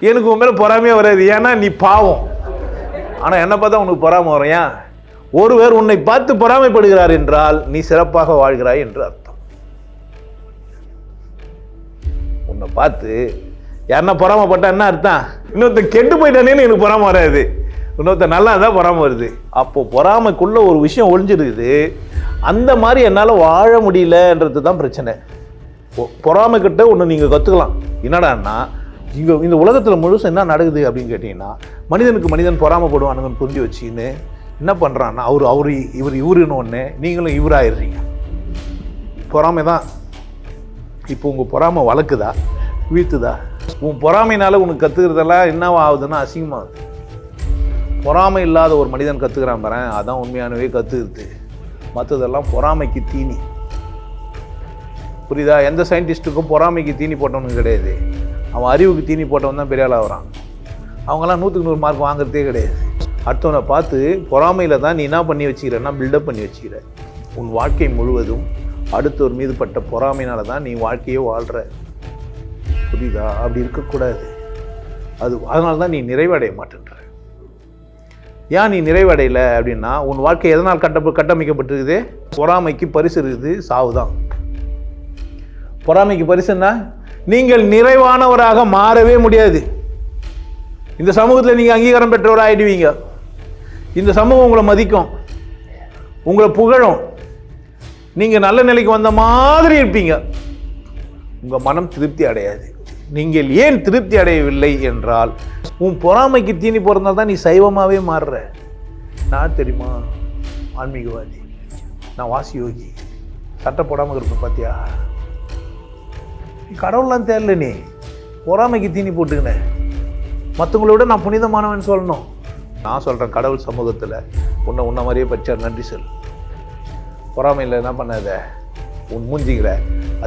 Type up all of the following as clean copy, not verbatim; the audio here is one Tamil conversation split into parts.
எனக்கு உன் மேலே பொறாமையே வராது, ஏன்னா நீ பாவம். ஆனால் என்னை பார்த்தா உனக்கு பொறாமை வரும். ஏன்? ஒருவர் உன்னை பார்த்து பொறாமைப்படுகிறார் என்றால் நீ சிறப்பாக வாழ்கிறாய் என்று அர்த்தம். உன்னை பார்த்து யாருன்னா பொறாமைப்பட்டா என்ன அர்த்தம்? இன்னொருத்த கெட்டு போயிட்டானேன்னு எனக்கு பொறாமை வராது, இன்னொருத்த நல்லா தான் பொறாமை வருது. அப்போ பொறாமைக்குள்ள ஒரு விஷயம் ஒளிஞ்சிருக்குது. அந்த மாதிரி என்னால் வாழ முடியலன்றது தான் பிரச்சனை. பொறாமை கிட்ட ஒன்று நீங்கள் கற்றுக்கலாம். என்னடான்னா, இங்கே இந்த உலகத்தில் முழுசு என்ன நடக்குது அப்படின்னு கேட்டிங்கன்னா, மனிதனுக்கு மனிதன் பொறாமைப்படுவானுங்கன்னு புரிஞ்சு வச்சுன்னு என்ன பண்ணுறான்னா, இவருன்னு ஒன்று, நீங்களும் இவராயிடுறீங்க. பொறாமை தான். இப்போ உங்கள் பொறாமை வளர்க்குதா வீழ்த்துதா? உன் பொறாமைனால உனக்கு கற்றுக்கிறதெல்லாம் என்னவா ஆகுதுன்னா அசிங்கமாகுது. பொறாமை இல்லாத ஒரு மனிதன் கற்றுக்கிறான் பாரு, அதான் உண்மையானவே கற்றுக்குது. மற்றதெல்லாம் பொறாமைக்கு தீனி. புரியுதா? எந்த சயின்டிஸ்ட்டுக்கும் பொறாமைக்கு தீனி போட்டவனுக்கு கிடையாது. அவன் அறிவுக்கு தீனி போட்டவன் தான் பெரிய ஆள் ஆகிறான். அவங்களாம் 100க்கு 100 மார்க் வாங்குறதே கிடையாது. அடுத்தவனை பார்த்து பொறாமையில் தான் நீ என்ன பண்ணி வச்சுக்கிறன்னா பில்டப் பண்ணி வச்சுக்கிற. உன் வாழ்க்கை முழுவதும் அடுத்தவர் மீது பட்ட பொறாமையினால தான் நீ வாழ்க்கையே வாழ்கிற. புரியுதா? அப்படி இருக்கக்கூடாது. அதனால தான் நீ நிறைவடைய மாட்டேன்ற. ஏன் நீ நிறைவடையலை அப்படின்னா, உன் வாழ்க்கை எதனால் கட்டமைக்கப்பட்டிருக்குது? பொறாமைக்கு பரிசு இருக்குது, சாவு தான். பொறாமைக்கு பரிசுன்னா நீங்கள் நிறைவானவராக மாறவே முடியாது. இந்த சமூகத்தில் நீங்கள் அங்கீகாரம் பெற்றவராக ஆயிடுவீங்க. இந்த சமூகம் உங்களை மதிக்கும், உங்களை புகழும், நீங்கள் நல்ல நிலைக்கு வந்த மாதிரி இருப்பீங்க. உங்கள் மனம் திருப்தி அடையாது. நீங்கள் ஏன் திருப்தி அடையவில்லை என்றால், உன் பொறாமைக்கு தீனி போகிறதுனால தான் நீ சைவமாகவே மாறுற. நான் தெரியுமா ஆன்மீகவாதி, நான் வாசி யோகி, சட்டை போடாமல் இருப்பேன் பார்த்தியா? நீ கடவுள்லாம் தேரல, நீ பொறாமைக்கு தீனி போட்டுக்கினேன். மற்றவங்கள விட நான் புனிதமானவன் சொல்லணும். நான் சொல்கிறேன், கடவுள் சமூகத்தில் உன்னை மாதிரியே பச்சா நன்றி சொல். பொறாமையில் என்ன பண்ணாத, உன் மூஞ்சிக்கிற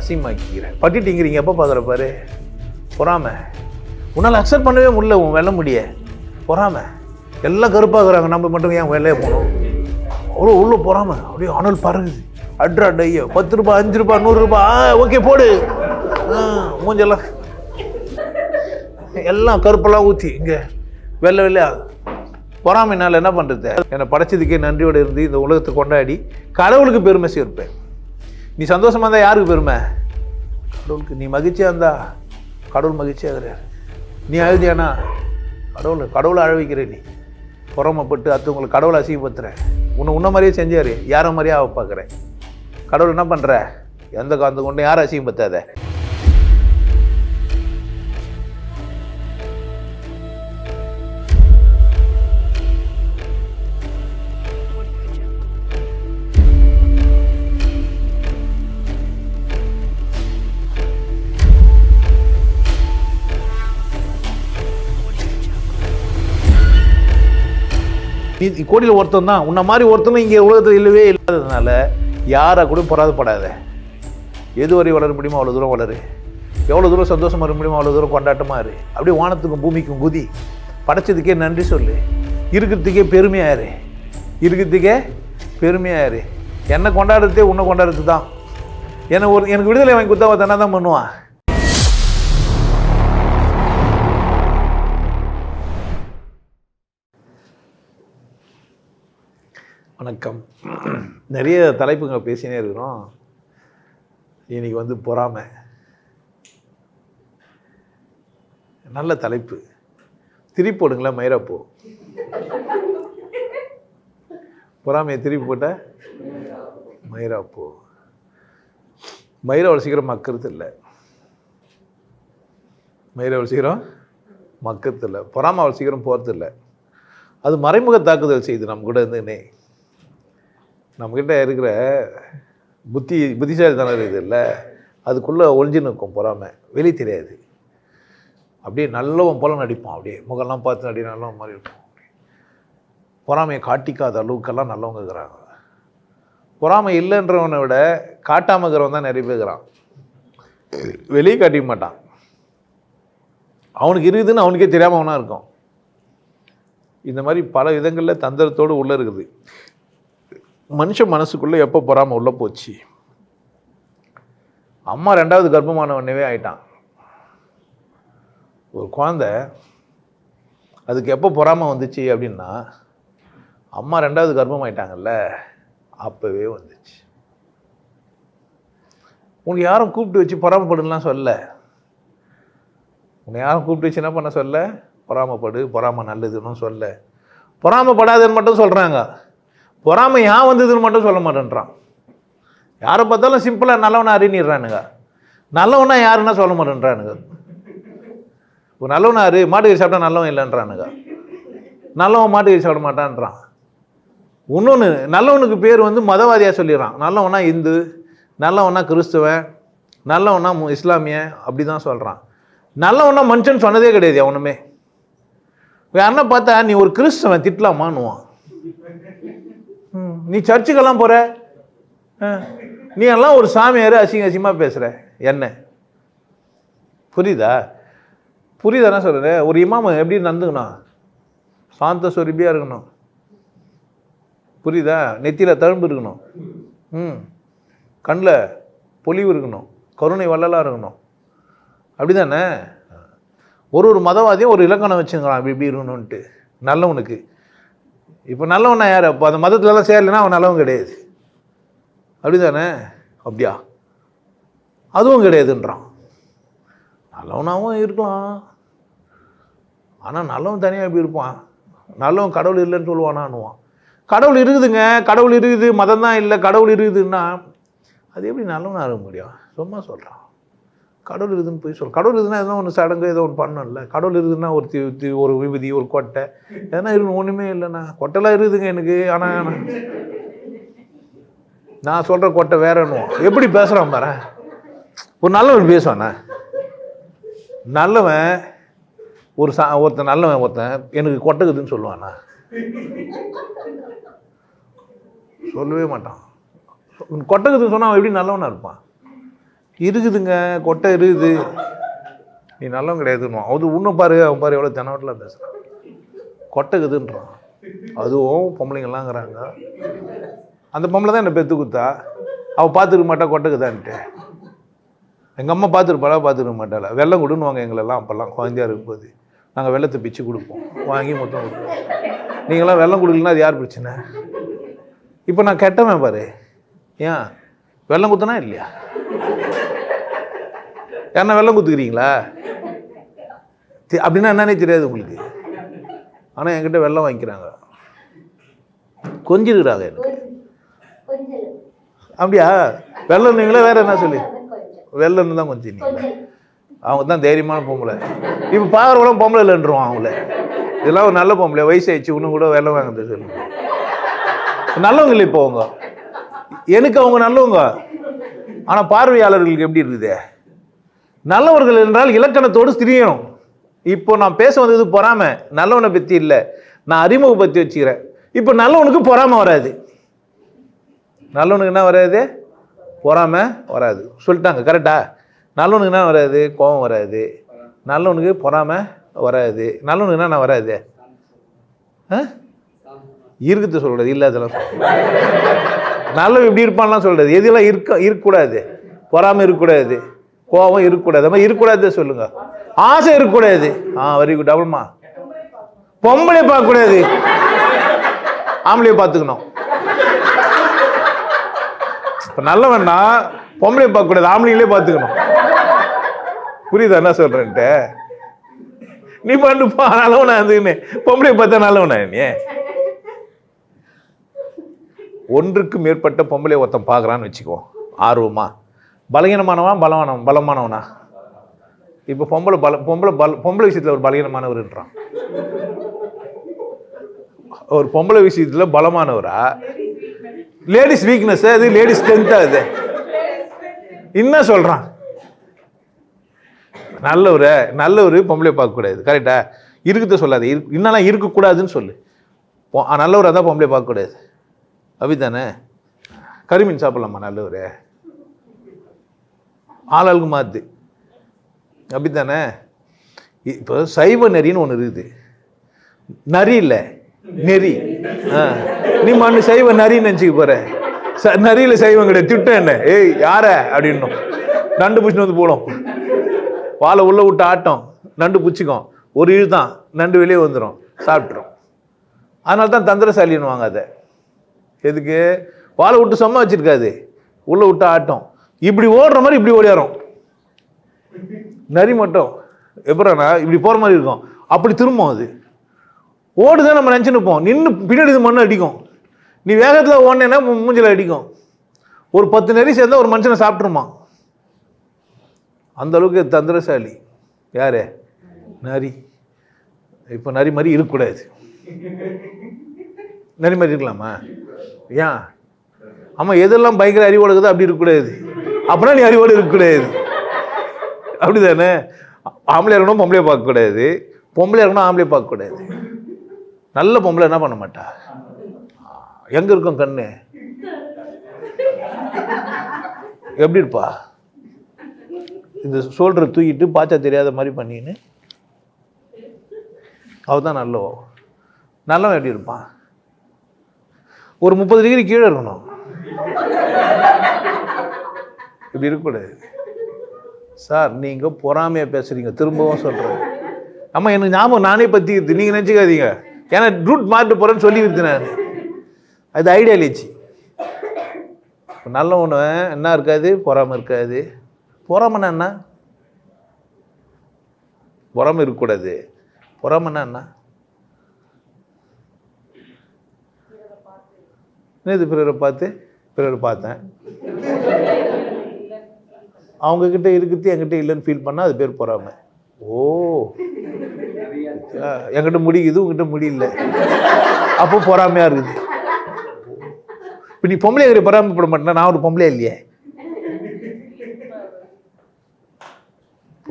அசிங்கமாக்கிக்கிற பட்டிட்டிங்கிறீங்க. எப்போ பார்க்குற பாரு பொறாமை. உன்னால் அக்செப்ட் பண்ணவே முடியல உன் வெள்ள முடிய. பொறாமை. எல்லாம் கருப்பாக்குறாங்க, நம்ம மட்டும் ஏன் வெள்ளையே போகணும்? அவ்வளோ உள்ள பொறாமை. அப்படியே அனல் பறகுது. அட்ரா டையோ 10 ரூபா 5 ரூபா 100 ரூபா, ஓகே போடு. மூஞ்செல்லாம் எல்லாம் கருப்பெல்லாம் ஊற்றி இங்கே வெள்ளை வெள்ளையா. பொறாமைனால என்ன பண்ணுறது? என்னை படைச்சதுக்கே நன்றியோடு இருந்து இந்த உலகத்தை கொண்டாடி கடவுளுக்கு பெருமை சேர்ப்பேன். நீ சந்தோஷமாக இருந்தால் யாருக்கு பெருமை? கடவுளுக்கு. நீ மகிழ்ச்சியாக இருந்தா கடவுள் மகிழ்ச்சியாகிறார். நீ அழுதியானா கடவுளை அழவிக்கிற. நீ பொறாமைப்பட்டு அடுத்தவங்களை கடவுளை அசிங்கப்படுத்துற. உன்னை மாதிரியே செஞ்சார், யாரை மாதிரியே அவ பார்க்குறேன். கடவுள் என்ன பண்ணுற? எந்த காந்த கொண்டு யாரும் அசிங்கப்படுத்தாத. நீ கோடியில் ஒருத்தன் தான். உன்ன மாதிரி ஒருத்தனும் இங்கே உலகத்தில் இல்லவே இல்லாததுனால யாரை கூட பொறாதப்படாத. எதுவரை வளர முடியுமோ அவ்வளோ தூரம் வளரு. எவ்வளோ தூரம் சந்தோஷமாக இருக்க முடியுமோ அவ்வளோ தூரம் கொண்டாட்டமாக இரு. அப்படியே வானத்துக்கும் பூமிக்கும் குதி. படைச்சதுக்கே நன்றி சொல்லு. இருக்கிறதுக்கே பெருமையாயிரு. என்னை கொண்டாடுறதே உன்னை கொண்டாடுறது தான். எனக்கு விடுதலை வாங்கி கொடுத்தா அவன் என்ன தான் பண்ணுவான்? வணக்கம். நிறைய தலைப்புங்க பேசினே இருக்கிறோம். இன்னைக்கு பொறாமை. நல்ல தலைப்பு. திருப்பி போடுங்களேன் மயிராப்பூ. பொறாமையை திருப்பி போட்ட மயிராப்பூ. மயிரை அவ்வளோ சீக்கிரம் மக்கறது இல்லை. பொறாமை அவ்வளோ சீக்கிரம் போகிறது இல்லை. அது மறைமுக தாக்குதல் செய்யுது நம்ம கூட இருந்துன்னே. நம்மக்கிட்ட இருக்கிற புத்திசாலித்தனம் இருக்குது இல்லை, அதுக்குள்ளே ஒளிஞ்சு நிற்கும் பொறாமை. வெளியே தெரியாது. அப்படியே நல்லவன் போல நடிப்பான். அப்படியே முகெல்லாம் பார்த்து அப்படியே நல்லவன் மாதிரி இருக்கும். பொறாமையை காட்டிக்காத அளவுக்கெல்லாம் நல்லவங்க இருக்கிறாங்க. பொறாமை இல்லைன்றவனை விட காட்டாமல் இருக்கிறவன் தான் நிறைய பேர் இருக்கிறான். வெளியே காட்டிக்க மாட்டான். அவனுக்கு இருக்குதுன்னு அவனுக்கே தெரியாமல் அவனாக இருக்கும். இந்த மாதிரி பல விதங்களில் தந்திரத்தோடு உள்ளே இருக்குது. மனுஷ மனசுக்குள்ளே எப்போ பொறாமை உள்ளே போச்சு? அம்மா 2வது கர்ப்பமானவனவே ஆயிட்டான். ஒரு குழந்தை அதுக்கு எப்போ பொறாமை வந்துச்சு அப்படின்னா, அம்மா 2வது கர்ப்பமாயிட்டாங்கல்ல, அப்போவே வந்துச்சு. உனக்கு யாரும் கூப்பிட்டு வச்சு பொறாமப்படுலாம் சொல்ல. உன்னை யாரும் கூப்பிட்டு வச்சு என்ன பண்ண சொல்ல? பொறாமப்படு, பொறாமை நல்லதுன்னு சொல்ல. பொறாமப்படாதுன்னு மட்டும் சொல்கிறாங்க. பொறாமை ஏன் வந்ததுன்னு மட்டும் சொல்ல மாட்டேன்றான். யாரை பார்த்தாலும் சிம்பிளாக நல்லவனா அறிஞ்சிடுறானுங்க. நல்லவனா யாருன்னா சொல்ல மாட்டேன்றானுங்க. இப்போ நல்லவனாரு மாட்டுக்கறி சாப்பிட்டா நல்லவன் இல்லைன்றானுங்க. நல்லவன் மாட்டுக்கறி சாப்பிட மாட்டான்றான். இன்னொன்று, நல்லவனுக்கு பேர் வந்து மதவாதியாக சொல்லிடுறான். நல்லவனா இந்து, நல்லவனா கிறிஸ்துவன், நல்லவனா இஸ்லாமிய, அப்படி தான் சொல்கிறான். நல்லவனா மனுஷன் சொன்னதே கிடையாது அவனுமே. யாருன்னா பார்த்தா நீ ஒரு கிறிஸ்தவன் திட்டலாமான்னுவான். நீ சர்ச்சுக்கெல்லாம் போகிற, நீ எல்லாம் ஒரு சாமியார் அசிங்கமாக பேசுகிற என்ன? புரியுதா? புரியுதானே சொல்கிறேன். ஒரு இமாம எப்படி நடந்துக்கணும்? சாந்த சொரிபியாக இருக்கணும். புரியுதா? நெத்தியில் தழும்பு இருக்கணும், கண்ணில் பொலிவு இருக்கணும், கருணை வள்ளலாக இருக்கணும். அப்படி தானே? ஒரு மதவாதியும் ஒரு இலக்கணம் வச்சுக்கிறான் இப்படி இப்படி இருக்கணும்ன்ட்டு நல்லவனுக்கு. இப்போ நல்லவனா யார்? அப்போ அந்த மதத்துலலாம் சேரலைன்னா அவன் நல்லவன் கிடையாது. அப்படி தானே? அப்படியா? அதுவும் கிடையாதுன்றான். நல்லவனாகவும் இருக்கலாம், ஆனால் நல்லவன் தனியாக எப்படி இருப்பான்? நல்லவன் கடவுள் இல்லைன்னு சொல்லுவானான்னுவான். கடவுள் இருக்குதுங்க, கடவுள் இருக்குது, மதம் தான் இல்லை, கடவுள் இருக்குதுன்னா அது எப்படி நல்லவனாக இருக்க முடியும்? சும்மா சொல்கிறான். கடவுள் இருக்குதுன்னு போய் கடவுள் இருக்குதுன்னா எதோ ஒன்று சடங்கு ஏதோ ஒன்று பண்ணணும்ல. கடவுள் இருக்குதுன்னா ஒரு விபதி, ஒரு கொட்டை எதனா இருக்கணும். ஒன்றுமே இல்லைண்ணா. கொட்டைலாம் இருக்குதுங்க எனக்கு, ஆனால் நான் சொல்கிற கொட்டை வேறன்னுவோம். எப்படி பேசுகிறான் பாரு. ஒரு நல்லவன் பேசுவானே. நல்லவன் ஒருத்தன் நல்லவன் ஒருத்தன் எனக்கு கொட்டைக்குதுன்னு சொல்லுவானா? சொல்லவே மாட்டான். கொட்டைக்குதுன்னு சொன்னால் அவன் எப்படி நல்லவனாக இருப்பான்? இருக்குதுங்க, கொட்டை இருக்குது, நீ நல்லவன் கிடையாதுன்னுவான். அது இன்னும் பாரு, அவன் பாரு எவ்வளோ தெனாவட்டில் பேசுகிறான். கொட்டைக்குதுன்றான். அதுவும் பொம்பளைங்களாங்கிறாங்க. அந்த பொம்பளை தான் என்னை பெற்று கொடுத்தா. அவள் பார்த்துருக்க மாட்டா கொட்டைக்குதான்ட்டு. எங்கள் அம்மா பார்த்துருக்க மாட்டாளா? வெள்ளம் கொடுன்னுவாங்க எங்களெல்லாம். அப்போல்லாம் குழந்தையாக இருக்கும்போது நாங்கள் வெள்ளத்தை பிச்சு கொடுப்போம், வாங்கி மொத்தம் கொடுப்போம். நீங்களாம் வெள்ளம் கொடுக்கலன்னா அது யார் பிரச்சனை? இப்போ நான் கெட்டவன் பாரு. ஏன் வெள்ளம் குத்தனா இல்லையா? யாருன்னா வெள்ளம் குத்துக்கிறீங்களா? அப்படின்னா என்னன்னே தெரியாது உங்களுக்கு. ஆனால் என்கிட்ட வெள்ளம் வாங்கிக்கிறாங்க, கொஞ்சிருக்கிறாங்க எனக்கு. அப்படியா? வெள்ளம் நீங்களே வேற என்ன சொல்லி வெள்ளன்னு தான் கொஞ்சம் அவங்க தான் தைரியமான பொம்பளை. இப்போ பார்க்குறவங்களும் பொம்பளை இல்லைன்றுவான் அவங்கள. இதெல்லாம் ஒரு நல்ல பொம்பளை, வயசாகிடுச்சு, இன்னும் கூட வெள்ளம் வாங்குறது சொல்லுங்க. நல்லவங்க இல்லை இப்போ அவங்க. எனக்கு அவங்க நல்லவங்க, ஆனால் பார்வையாளர்களுக்கு எப்படி இருக்குது? நல்லவர்கள் என்றால் இலக்கணத்தோடு திரியணும். இப்போ நான் பேச வந்தது பொறாமை, நல்லவனை பற்றி இல்லை, நான் அறிமுகப்படுத்தி வச்சுக்கிறேன். இப்போ நல்லவனுக்கு பொறாமை வராது. நல்லவனுக்கு என்ன வராது? பொறாமை வராது. சொல்லிட்டாங்க கரெக்டா? நல்லவனுக்கு என்ன வராது? கோபம் வராது. நல்லவனுக்கு பொறாமை வராது. நல்லவனுக்கு என்ன வராது? இருக்குது சொல்கிறது இல்லை, அதெல்லாம் நல்லவன் இப்படி இருப்பான்லாம் சொல்கிறது. எதெல்லாம் இருக்கக்கூடாது? பொறாமை இருக்கக்கூடாது, கோபம் இருக்கக்கூடாது, அது மாதிரி இருக்கக்கூடாது சொல்லுங்க. ஆசை இருக்கக்கூடாது. Very good. அப்புறமா பொம்பளை பார்க்கக்கூடாது, ஆம்பளையை பார்த்துக்கணும். இப்போ நல்லவன்னா பொம்பளையை பார்க்கக்கூடாது, ஆம்பளைங்களே பார்த்துக்கணும். புரியுதா என்ன சொல்றேன்ட்டு? நீ பண்ணுப்பா நல்லவனா இருந்துன்னு பொம்பளையை பார்த்தா நல்லவனா? நீ ஒன்றுக்கு மேற்பட்ட பொம்பளை ஒருத்தன் பார்க்குறான்னு வச்சுக்கோ, ஆர்வமா. பலகீனமானவன் பலமானவனா? இப்போ பொம்பளை விஷயத்தில் ஒரு பலகீனமானவர்ன்றான். ஒரு பொம்பளை விஷயத்தில் பலமானவரா? லேடிஸ் வீக்னஸ் அது, லேடிஸ் ஸ்ட்ரென்த்தா அது? என்ன சொல்றான்? நல்லவர் பொம்பளை பார்க்கக்கூடாது, கரெக்டா? இருக்குத சொல்லாது, இன்னெல்லாம் இருக்கக்கூடாதுன்னு சொல்லு. நல்லவர் தான் பொம்பளை பார்க்கக்கூடாது, அப்படித்தானே? கரிமீன் சாப்பிடலாமா நல்லவர்? ஆளாளுக்கு மாத்து, அப்படித்தானே? இப்போ சைவ நெறின்னு ஒன்று இருக்குது. நரி இல்லை, நெறி. நீ மண்ணு சைவ நரின்னு நினச்சிக்க போற. நரியில சைவம் கிடையாது. திட்டம் என்ன? ஏய் யார அப்படின்னும். நண்டு பிடிச்சின்னு வந்து போடும், வாழை உள்ள விட்டு ஆட்டம். நண்டு பிடிச்சிக்கும், ஒரு இழு தான் நண்டு வெளியே வந்துடும், சாப்பிட்ரும். அதனால தான் தந்திரசாலின்னுவாங்க. அதை எதுக்கு? வாழை விட்டு சும்மா வச்சிருக்காது, உள்ளே விட்டு ஆட்டம். இப்படி ஓடுற மாதிரி இப்படி ஓடியாரும். நரி மட்டும் எப்படின்னா இப்படி போகிற மாதிரி இருக்கும், அப்படி திரும்பும். அது ஓடுதான் நம்ம நினச்சி நிற்போம், நின்று பின்னாடி இது மண்ணு அடிக்கும். நீ வேகத்தில் ஓடினேன்னா மூஞ்சில் அடிக்கும். ஒரு 10 நரி சேர்ந்தா ஒரு மனுஷனை சாப்பிட்ருமா. அந்த அளவுக்கு தந்திரசாலி. யாரு? நரி. இப்போ நரி மாதிரி இருக்கக்கூடாது. நரி மாதிரி இருக்கலாமா? ஏன்? ஆமாம், எதெல்லாம் பயங்கர அறிவோடு இருக்குதோ அப்படி இருக்கக்கூடாது. அப்படின்னா நீ அறிவோடு இருக்கக்கூடாது. அப்படி தானே? ஆம்பளை இருக்கணும் பொம்பளையை பார்க்கக்கூடாது, பொம்பளை இருக்கணும் ஆம்பளையை பார்க்கக்கூடாது. நல்ல பொம்பளை என்ன பண்ண மாட்டா? எங்கே இருக்கும் கண்ணு? எப்படி இருப்பா? இந்த சோல்டரை தூக்கிட்டு பாச்சா தெரியாத மாதிரி பண்ணின்னு அவ தான் நல்லவன். நல்லவன் எப்படி இருப்பான்? ஒரு 30 டிகிரி கீழே இருக்கணும். இப்படி இருக்கக்கூடாது. சார் நீங்கள் பொறாமையாக பேசுகிறீங்க, திரும்பவும் சொல்கிறேன். ஆமாம், எனக்கு ஞாபகம் நானே பற்றி நீங்கள் நினச்சிக்காதீங்க, ஏன்னா ரூட் மாட்டு போகிறேன்னு சொல்லி நான். அது ஐடியாலஜி. நல்ல ஒன்று என்ன இருக்காது? பொறாமை இருக்காது. பொறாமைன்னா என்ன? பொறாமை இருக்கக்கூடாது. பொறாமைன்னா என்ன? இது பிறரை பார்த்து பிறரை பார்த்தேன், அவங்கக்கிட்ட இருக்குது என்கிட்ட இல்லைன்னு ஃபீல் பண்ணால் அது பேர் பொறாமை. ஓ, என்கிட்ட முடிக்குது உங்ககிட்ட முடியல, அப்போ பொறாமையாக இருக்குது. இப்போ நீ பொம்பளை பொறாமைப்பட மாட்டேன்னா நான் ஒரு பொம்பளையா இல்லையே?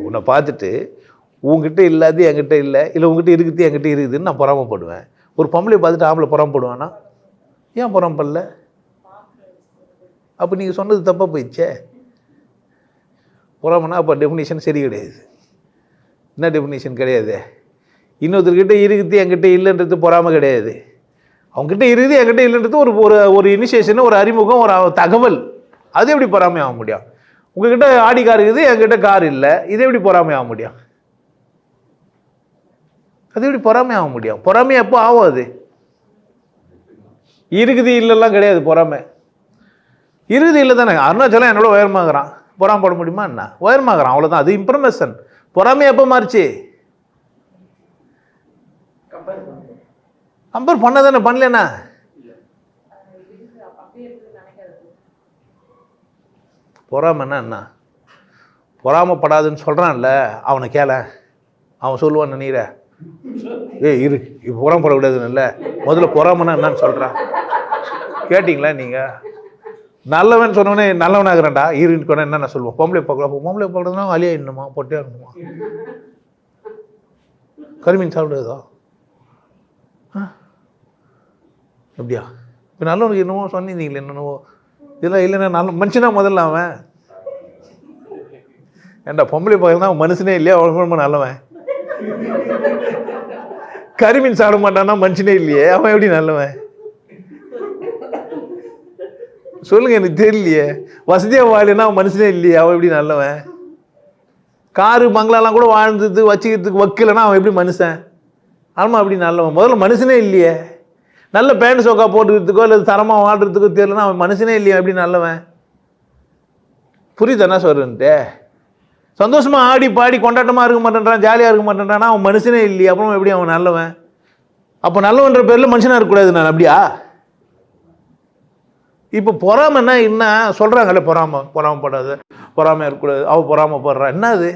உன்னை பார்த்துட்டு உங்ககிட்ட இல்லாது என்கிட்ட இல்லை, இல்லை உங்ககிட்ட இருக்குது என்கிட்ட இருக்குதுன்னு நான் பொறாமப்படுவேன். ஒரு பொம்பளை பார்த்துட்டு ஆம்பளை பொறாமப்படுவானா? ஏன் பொறாமப்படல? அப்போ நீங்கள் சொன்னது தப்பாக போயிடுச்சே. பொறாமனா அப்போ டெஃபினேஷன் சரி கிடையாது. என்ன டெஃபினேஷன் கிடையாது? இன்னொருத்தர்கிட்ட இருக்குது என்கிட்ட இல்லைன்றது பொறாமை கிடையாது. அவங்ககிட்ட இருக்குது என்கிட்ட இல்லைன்றது ஒரு ஒரு இனிஷியேஷன், ஒரு அறிமுகம், ஒரு தகவல். அது எப்படி பொறாமை ஆக முடியும்? உங்ககிட்ட ஆடி கார் இருக்குது என்கிட்ட கார் இல்லை, இது எப்படி பொறாமை ஆக முடியும்? அது எப்படி பொறாமை ஆக முடியும்? பொறாமை எப்போ ஆகும்? அது இருக்குது இல்லைலாம் கிடையாது. பொறாமை இருக்குது இல்லை தானே. அருணாச்சலம் என்னோட உயரமாகறான், பொறாமை போட முடியுமா என்ன? உயரமாகறான், அவ்வளோதான். அது இன்ஃபர்மேஷன். பொறாமை எப்போ மாறிச்சு? கம்பேர் பண்ண தானே, பண்ணலன்னா பொறாமைன்னா என்ன? பொறாமப்படாதுன்னு சொல்கிறான்ல, அவனை கேள, அவன் சொல்லுவான். நீர இரு, இப்போ பொறாமப்படக்கூடாதுன்னு இல்லை, முதல்ல பொறாமைன்னா என்னன்னு சொல்கிறான். கேட்டிங்களா நீங்கள்? நல்லவன் சொன்னோடனே நல்லவனாகிறான்டா இருன்னு சொன்னால் என்ன சொல்லுவோம்? பொம்பளை பார்க்கலாம். பொம்பளை பார்க்கறதுனா அழியா இன்னுமா, பொட்டியாக இருந்துமா, கருமீன் சாப்பிடுதா? அப்படியா? இப்போ நல்லவனுக்கு என்னவோ சொன்னீங்களே, என்னென்னவோ இதெல்லாம் இல்லைன்னா நல்ல மனுஷனா முதல்ல அவன். ஏன்டா பொம்பளை பார்க்கறதுனா அவன் மனுஷனே இல்லையா? அவன் நல்லவன். கருமீன் சாப்பிட மாட்டான்னா மனுஷனே இல்லையே, அவன் எப்படி நல்லவன்? சொல்லுங்க, எனக்கு தெரியலையே. வசதியாக வாழனா அவன் மனுஷனே இல்லையே, அவன் எப்படி நல்லவன்? காரு பங்களாலாம் கூட வாழ்ந்தது வச்சுக்கிறதுக்கு வைக்கலன்னா அவன் எப்படி மனுஷன்? ஆமாம், அப்படி நல்லவன். முதல்ல மனுஷனே இல்லையே. நல்ல பேண்ட் சோக்கா போட்டுக்கிறதுக்கோ இல்லை தரமாக வாழ்றதுக்கோ தெரியலன்னா அவன் மனுஷனே இல்லையா, எப்படி நல்லவன்? புரியுது என்ன சொல்றேன்ட்டு? சந்தோஷமாக ஆடி பாடி கொண்டாட்டமாக இருக்க மாட்டேன்றான், ஜாலியாக இருக்க மாட்டேன்றான்னா அவன் மனுஷனே இல்லையா, அப்புறம் எப்படி அவன் நல்லவன்? அப்போ நல்லவன்ற பேரில் மனுஷனாக இருக்கக்கூடாது நான், அப்படியா? இப்போ பொறாமைன்னா என்ன சொல்கிறாங்களே? பொறாமப்படாது, பொறாமையாக இருக்கக்கூடாது, அவள் பொறாமப்படுறான். என்ன அது?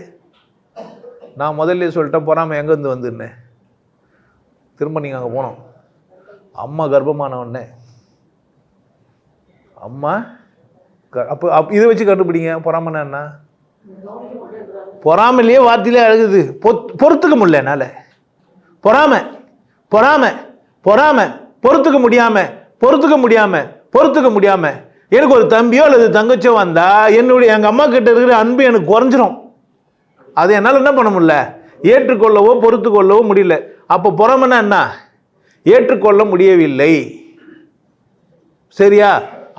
நான் முதல்ல சொல்லிட்டேன் பொறாமை எங்கேருந்து வந்துன்னு. திரும்ப நீங்கள் அங்கே போனோம். அம்மா கர்ப்பமான உடனே அம்மா அப்போ இதை வச்சு கண்டுபிடிங்க பொறாமைன்னா என்ன. பொறாமையிலேயே வார்த்தையிலே அழுகுது, பொறுத்துக்க முடியல என்னால். பொறாமை பொறாமை பொறாமை பொறுத்துக்க முடியாம எனக்கு ஒரு தம்பியோ அல்லது தங்கச்சியோ வந்தா எங்கள் அம்மா கிட்ட இருக்கிற அன்பு எனக்கு குறைஞ்சிரும். அது என்னால் என்ன பண்ண முடியல, ஏற்றுக்கொள்ளவோ பொறுத்துக்கொள்ளவோ முடியல. அப்போ பொறாமைன்னா என்ன? ஏற்றுக்கொள்ள முடியவில்லை. சரியா?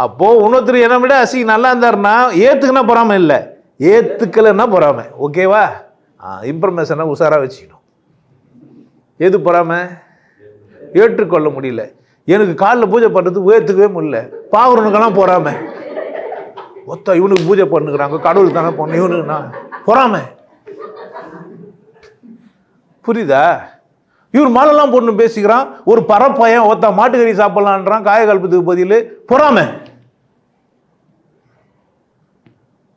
அப்போ இன்னொருத்தர் என்னை விட நல்லா இருந்தாருன்னா ஏத்துக்குன்னா பொறாமை இல்லை, ஏத்துக்கலைன்னா பொறாமை. ஓகேவா? இன்ஃபர்மேஷனை உஷாராக வச்சுக்கணும். எது பொறாமை? ஏற்றுக்கொள்ள முடியல. எனக்கு காலில் பூஜை பண்ணுறது உயர்த்துக்கவே முடியல. பாவரனுக்கெல்லாம் பொறாமை. ஒத்த இவனுக்கு பூஜை பண்ணுக்கிறாங்க, கடவுள் தானே பொண்ணு, இவனுக்கு நான் பொறாமை. புரியுதா? இவர் மாலெல்லாம் பொண்ணு பேசிக்கிறான். ஒரு பரப்பையன் ஒத்த மாட்டுக்கறி சாப்பிடலான்றான் காயகல்பத்துக்கு பதில். பொறாமை.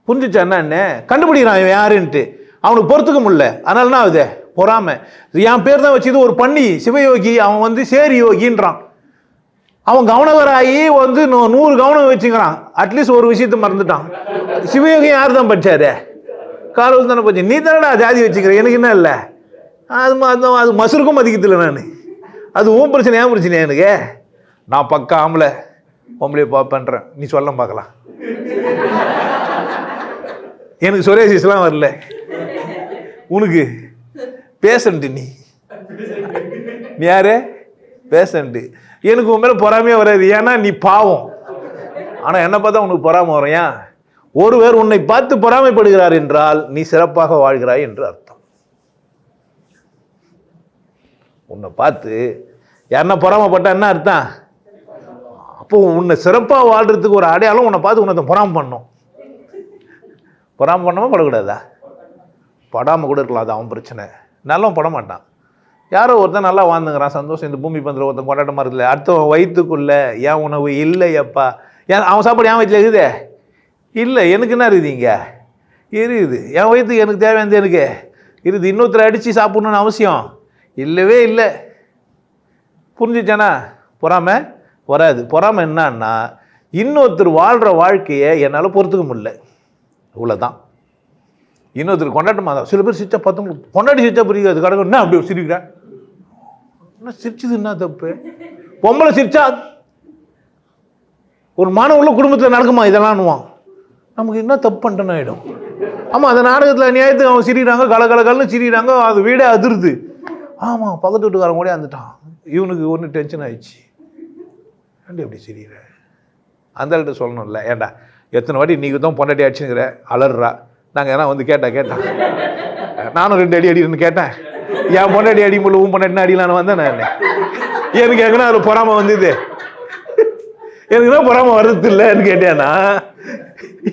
புரிஞ்சிச்சா என்ன? கண்டுபிடிக்கிறான் இவன் யாருன்ட்டு. அவனுக்கு பொறுத்துக்க முடியல. அதனால என்ன ஆகுது? பொறாமை. என் பேர் தான் வச்சு ஒரு பண்ணி சிவயோகி, அவன் சேரி யோகின்றான். அவன் கவனவராகி 100 கவனம் வச்சுக்கிறான். அட்லீஸ்ட் ஒரு விஷயத்த மறந்துட்டான். சிவயோகி யார் தான் படிச்சாரு? காலூர் தானே படிச்சு. நீ தானடா ஜாதி வச்சுக்கிற, எனக்கு என்ன இல்லை. அது மசுருக்கும் மதிக்கத்தில்லை நான். அது உன் பிரச்சனை, ஏன் பிரச்சனை? எனக்கு நான் பக்கா ஆம்பளை பொம்பளையை பார்ப்பேன்றேன். நீ சொல்ல பார்க்கலாம். எனக்கு சொரேசிஸ்லாம் வரல. உனக்கு பேசண்ட்டு. நீ யாரு? பேசண்ட்டு. எனக்கு உன் மேலே பொறாமையே வராது. ஏன்னா நீ பாவம். ஆனால் என்ன பார்த்தா உனக்கு பொறாமை வரும். ஏன்? ஒருவர் உன்னை பார்த்து பொறாமைப்படுகிறார் என்றால் நீ சிறப்பாக வாழ்கிறாய் என்று அர்த்தம். உன்னை பார்த்து யாருன்னா பொறாமைப்பட்டா என்ன அர்த்தம்? அப்போ உன்னை சிறப்பாக வாழ்றதுக்கு ஒரு அடையாளம் உன்னை பார்த்து உன்னை பொறாமை பண்ணும். பொறாமை பண்ணாமல் படக்கூடாதா? படாமல் கூட இருக்கலாம். அது அவன் பிரச்சனை. நல்லவன் பட மாட்டான். யாரோ ஒருத்தன் நல்லா வாழ்ந்துங்கிறான், சந்தோஷம். இந்த பூமி பந்தில் ஒருத்தன் கொண்டாட்டமாக இருக்குல்ல, அடுத்த வயிற்றுக்குள்ள ஏன் உணவு இல்லையப்பா? ஏன் அவன் சாப்பாடு என் வயிற்றுல இருக்குது? இல்லை. எனக்கு என்ன இருக்குது? இங்கே இருக்குது. என் வயிற்றுக்கு எனக்கு தேவையானது எனக்கு இருக்குது. இன்னொருத்தரை அடித்து சாப்பிடணுன்னு அவசியம் இல்லவே இல்லை. புரிஞ்சிச்சானா? பொறாமை வராது. பொறாமை என்னன்னா, இன்னொருத்தர் வாழ்கிற வாழ்க்கையை என்னால் பொறுத்துக்க முடியல, இவ்வளோதான். இன்னொருத்தர் கொண்டாட்டமாக தான். சில பேர் சிரிச்சா பார்த்தவங்க கொண்டாடி சிரிச்சா புரியாது. கடவுள் என்ன அப்படி சிரிக்கிறேன்? என்ன சிரிச்சது என்ன தப்பு? பொம்பளை சிரிச்சா ஒரு மாணவ உள்ள குடும்பத்தில் நடக்குமா இதெல்லாம்னுவான். நமக்கு என்ன தப்பு பண்ணிட்டேன்னு ஆகிடும். ஆமாம், அந்த நாடகத்தில் அநியாயத்துக்கு அவன் சிரிக்கிறாங்க, கலகலன்னு சிரிக்கிறாங்க, அது வீடே அதிருது. ஆமாம், பக்கத்து வீட்டுக்காரன் கூட வந்துட்டான். இவனுக்கு ஒன்று டென்ஷன் ஆயிடுச்சு. ஏன்டி அப்படி சிரிக்கிற? அந்த ஆள்கிட்ட சொல்லணும்ல, ஏண்டா எத்தனை வாட்டி நீங்க தான் பொண்டாட்டி அடிச்சுங்கிற அலறா. நாங்கள் ஏன்னா கேட்டேன். நானும் 2 அடி அடின்னு கேட்டேன். என் பொண்டாட்டி அடி முள்ள உன் பொண்டாட்டி அடிலான்னு வந்தேன் நான். எனக்கு எங்கன்னா அதில் பொறாமை வந்தது. எனக்கு தான் பொறாமை வருது இல்லைன்னு கேட்டேன்னா,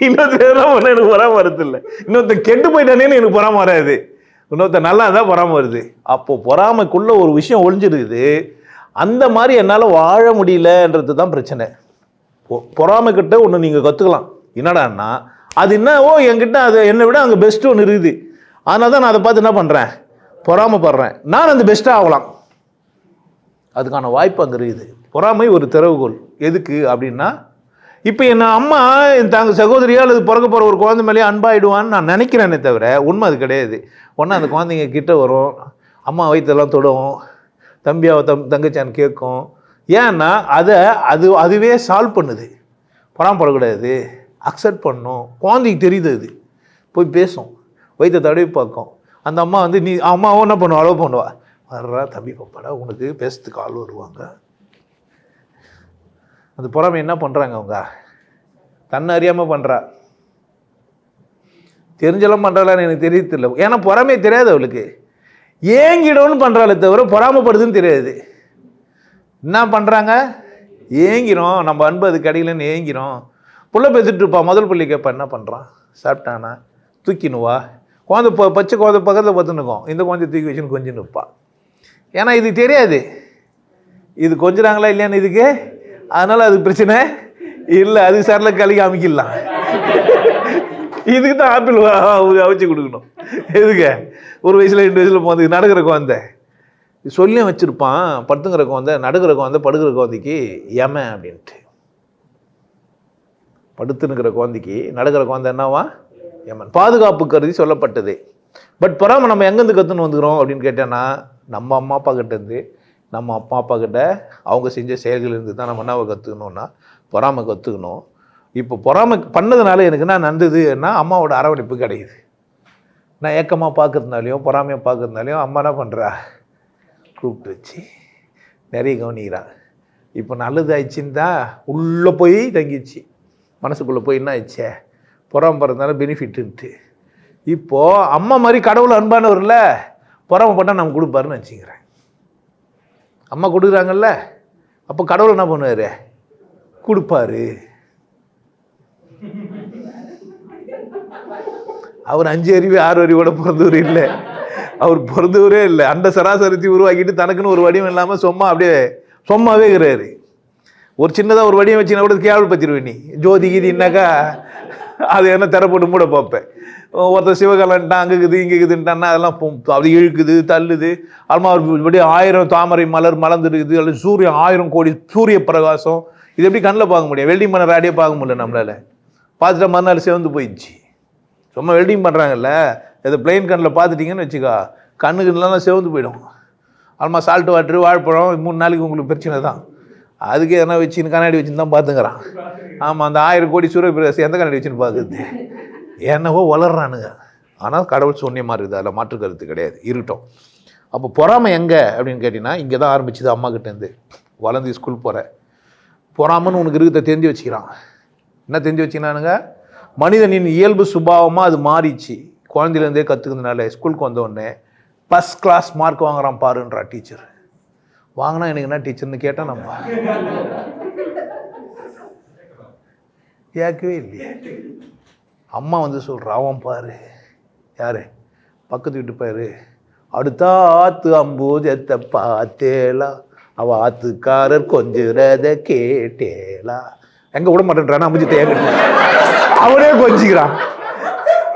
இன்னொருத்தர் எனக்கு பொறாமை வருது இல்லை. இன்னொருத்தர் கெட்டு போயிட்டானேன்னு எனக்கு பொறாமை வராது. இன்னொருத்தர் நல்லா தான் பொறாமை வருது. அப்போ பொறாமைக்குள்ள ஒரு விஷயம் ஒழிஞ்சிருக்குது. அந்த மாதிரி என்னால் வாழ முடியலன்றது தான் பிரச்சனை. பொறாமை கிட்ட ஒன்று நீங்கள் கற்றுக்கலாம். என்னடான்னா, அது என்னவோ என்கிட்ட அது என்னை விட அங்கே பெஸ்ட்டு ஒன்று இருக்குது. அதனால தான் நான் அதை பார்த்து என்ன பண்ணுறேன்? பொறாமைப்படுறேன். நான் அந்த பெஸ்ட்டாக ஆகலாம். அதுக்கான வாய்ப்பு அங்கே இருக்குது. பொறாமை ஒரு திறவுகோல். எதுக்கு அப்படின்னா, இப்போ என்ன அம்மா தாங்க சகோதரியா அல்லது பிறக்க போகிற ஒரு குழந்தை மேலேயே அன்பாயிடுவான்னு நான் நினைக்கிறேனே தவிர உண்மை அது கிடையாது. ஒன்றா அந்த குழந்தைங்க கிட்ட வரும், அம்மா வயிற்றெல்லாம் தொடும், தம்பியாவை தங்கச்சான்னு கேட்கும். ஏன்னா அதுவே சால்வ் பண்ணுது. பொறாமப்படக்கூடாது, அக்செப்ட் பண்ணும். குழந்தைக்கு தெரியுது. அது போய் பேசும், வயிற்றை தடவி பார்க்கும். அந்த அம்மா நீ அம்மாவும் என்ன பண்ணுவா? அலோவ் பண்ணுவா. வர்றா தம்பி பாப்பாடா, உனக்கு பேசுறதுக்கு ஆள் வருவாங்க. அந்த பொறாமை என்ன பண்ணுறாங்க? அவங்க தன்னை அறியாமல் பண்ணுறா. தெரிஞ்செல்லாம் பண்ணுறாளான்னு எனக்கு தெரியல. ஏன்னா பொறாமையே தெரியாது அவளுக்கு. ஏங்கிடும்னு பண்ணுறாளே தவிர பொறாமப்படுதுன்னு தெரியாது. என்ன பண்ணுறாங்க? ஏங்கிறோம். நம்ம அன்பு அது கடையிலன்னு ஏங்கிறோம். புள்ள பேசிட்டு இருப்பா. முதல் பள்ளி கேட்பா, என்ன பண்ணுறான்? சாப்பிட்டானா? தூக்கினுவா. குழந்தை பச்சை குழந்தை பக்கத்தில் பார்த்துன்னுக்கும். இந்த குழந்தை தூக்கி வச்சுன்னு கொஞ்சம் நிற்பா. ஏன்னா இது தெரியாது, இது கொஞ்சிறாங்களா இல்லையான்னு இதுக்கு. அதனால் அது பிரச்சனை இல்லை. அது சரல களி காமிக்கலாம். இதுக்கு தான் ஆப்பிள் அவிச்சு கொடுக்கணும். எதுக்கு? 1 வயசுல 2 வயசுல போகிறது நடக்கிற குழந்தை சொல்லியும் வச்சுருப்பான். படுத்துங்கிற குழந்தை, நடுக்கிற குழந்தை, படுக்கிற குழந்தைக்கு ஏமன் அப்படின்ட்டு. படுத்துனுக்கிற குழந்தைக்கு நடுக்கிற குழந்தை என்னவா? ஏமன். பாதுகாப்பு கருதி சொல்லப்பட்டது. பட் பொறாமை நம்ம எங்கேருந்து கற்றுன்னு வந்துக்கிறோம் அப்படின்னு கேட்டேன்னா, நம்ம அம்மா அப்பா கிட்டேருந்து, நம்ம அப்பா அப்பா கிட்ட அவங்க செஞ்ச செயல்கள் இருந்து தான் நம்ம என்னவை கற்றுக்கணுன்னா பொறாமை கற்றுக்கணும். இப்போ பொறாமை பண்ணதுனால எனக்கு என்ன நடந்ததுன்னா, அம்மாவோட அரவணைப்பு கிடைக்குது. நான் ஏக்கமாக பார்க்கறதுனாலையும் பொறாமையாக பார்க்கறதுனாலையும் அம்மா என்ன பண்ணுறா? கூப்பிட்டு வச்சு நிறைய கவனிக்கிறான். இப்போ நல்லது ஆயிடுச்சின்னு தான் உள்ளே போய் தங்கிடுச்சு. மனசுக்குள்ளே போய் என்ன ஆயிடுச்சே? பொறாமை போகிறதுனால பெனிஃபிட்டுன்ட்டு இப்போது அம்மா மாதிரி கடவுள் அன்பானவர்ல பொறாமப்பட்டால் நம்ம கொடுப்பாருன்னு வச்சுக்கிறேன். அம்மா கொடுக்குறாங்கல்ல, அப்போ கடவுள் என்ன பண்ணுவார்? கொடுப்பாரு. அவர் 5 அறிவு 6 அறிவோட பிறந்தவர் இல்லை, அவர் பிறந்தவரே இல்லை. அந்த சராசரத்தை உருவாக்கிட்டு தனக்குன்னு ஒரு வடிவம் இல்லாமல் சும்மாவே இருக்கிறாரு. ஒரு சின்னதாக ஒரு வடிவம் வச்சுன்னா கூட கேவல்படுத்திடுவேன். நீ ஜோதி கீதின்னாக்கா அது என்ன திறப்பட்டு மூட பார்ப்பேன். ஒருத்தர் சிவகலன்ட்டான், அங்கே இருக்குது இங்கே இருக்குதுன்ட்டான்னா அதெல்லாம் அது இழுக்குது தள்ளுது. அல்மா இப்படி 1000 தாமரை மலர் மலர்ந்துருக்குது, அல்லது சூரியன் 1000 கோடி சூரிய பிரகாசம். இது எப்படி கண்ணில் பார்க்க முடியும்? வெல்டிங் பண்ண ராடியே பார்க்க முடியல நம்மளால். பார்த்துட்டா மறுநாள் சிவந்து போயிடுச்சு. சும்மா வெல்டிங் பண்ணுறாங்கல்ல, இதை பிளைன் கண்ணில் பார்த்துட்டிங்கன்னு வச்சுக்கா, கண்ணுக்குலாம் சிவந்து போயிடும். அல்மா சால்ட் வாட்ரு வாழைப்பழம் 3 நாளைக்கு உங்களுக்கு பிரச்சனை தான். அதுக்கு எதனா வச்சுன்னு கண்ணாடி வச்சுன்னு தான் பார்த்துக்கிறான். ஆமாம், அந்த 1000 கோடி சூரிய பிரகாசம் எந்த கண்ணாடி வச்சுன்னு பார்க்குறது? என்னவோ வளர்றானுங்க. ஆனால் கடவுள் சூன்யமாக இருக்குது, அதில் மாற்று கருத்து கிடையாது, இருக்கட்டும். அப்போ பொறாமை எங்கே அப்படின்னு கேட்டிங்கன்னா, இங்கே தான் ஆரம்பிச்சுது. அம்மா கிட்டேருந்து வளர்ந்து ஸ்கூல் போகிற பொறாமன்னு உனக்கு இருக்கிறத தெரிஞ்சு வச்சுக்கிறான். என்ன தெரிஞ்சு வச்சுக்கிறானுங்க? மனிதனின் இயல்பு சுபாவமாக அது மாறிச்சு. குழந்தையிலேருந்தே கற்றுக்கிறதுனால ஸ்கூலுக்கு வந்தோடனே ஃபஸ்ட் கிளாஸ் மார்க் வாங்குறான் பாருன்றா டீச்சர். வாங்கினா எனக்கு என்ன டீச்சர்னு கேட்டால் நம்ம கேட்கவே இல்லையே. அம்மா வந்து சொல்கிறா, அவன் பாரு யார் பக்கத்து வீட்டு பாரு, அடுத்த ஆத்து அம்பூஜத்தை பார்த்தேலா, அவள் ஆத்துக்காரர் கொஞ்சிறத கேட்டேலா. எங்கே விட மாட்டேன்றான் அம்புஜத்தை என்கிட்ட, அவனே கொஞ்சிக்கிறான்.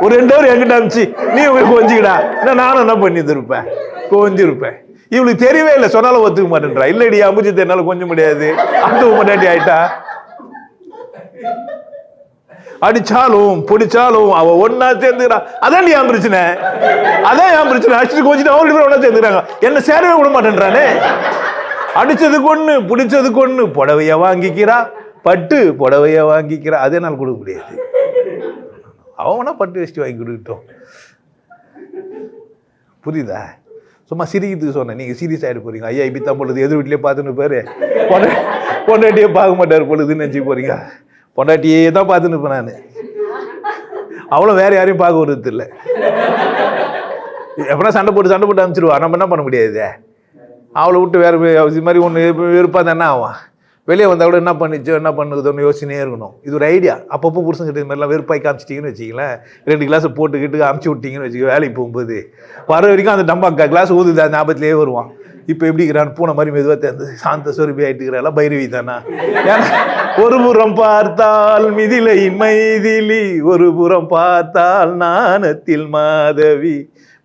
ஒரு 2 ஹவர் என்கிட்ட அமிச்சு நீ உங்களுக்கு கொஞ்சிக்கிடா, என்ன நானும் என்ன பண்ணி இருப்பேன், கொஞ்சிருப்பேன். இவளுக்கு தெரியவே இல்லை, சொன்னாலும் ஒத்துக்க மாட்டேன்றா. இல்லடி அம்புஜத்தை என்னால் கொஞ்சம் முடியாது, அந்த முன்னாடி ஆயிட்டா. அடிச்சாலும் பிடிச்சாலும் அவ ஒன்னா சேர்ந்துக்கிறான். அதான் என் பிரச்சனை, அதான் என் பிரச்சனை. அடிச்சுட்டு கொஞ்சம் அவங்க ஒன்னா சேர்ந்துக்கிறாங்க, என்ன சேரவே விட மாட்டேன்றானே. அடிச்சதுக்கு ஒண்ணு பிடிச்சதுக்கு ஒண்ணு, புடவைய வாங்கிக்கிறா, பட்டு புடவைய வாங்கிக்கிறா. அதே நாள் கொடுக்க முடியாது. அவனா பட்டு வச்சுட்டு வாங்கி கொடுக்கட்டும். புரியுதா? சும்மா சிரிக்கிறதுக்கு சொன்னேன். நீங்க சீரியஸ் ஆகிட்டு போறீங்க. ஐயா இப்படி தான் பொழுது எதிர் வீட்லயே பார்த்துன்னு பாரு, பொண்டாட்டியே பார்க்க மாட்டாரு பொழுதுன்னு நினச்சி போறீங்க. பொண்டாட்டியே தான் பார்த்துன்னு இருப்பேன் நான். அவ்வளோ வேற யாரையும் பார்க்க வருது இல்லை. எப்படின்னா சண்டை போட்டு அனுப்பிச்சிடுவா. நம்ம என்ன பண்ண முடியாது? அவளை விட்டு வேற இது மாதிரி ஒன்று வெறுப்பாக தானே ஆவான். வெளியே வந்தால் கூட என்ன பண்ணிச்சோ என்ன பண்ணுதோன்னு யோசனையே இருக்கணும். இது ஒரு ஐடியா. அப்பப்போ புருஷங்கிட்ட இது மாதிரிலாம் வெறுப்பாய் காமிச்சிட்டிங்கன்னு வச்சிங்களேன், 2 கிளாஸை போட்டுக்கிட்டு அமுச்சு விட்டிங்கன்னு வச்சுக்க, வேலைக்கு போகும்போது வர வரைக்கும் அந்த டம்பா கிளாஸ் ஊதுது, அந்த ஞாபகத்திலே வருவான். இப்போ எப்படிங்கிறான்? பூனை மாதிரி மெதுவாக தேர்ந்து சாந்த சொருபி ஆகிட்டுக்கிறாள். பைரவி தானா? ஏன்னா ஒரு புறம் பார்த்தால் மிதிலையின் மைதிலி, ஒரு புறம் பார்த்தால் நாணத்தில் மாதவி,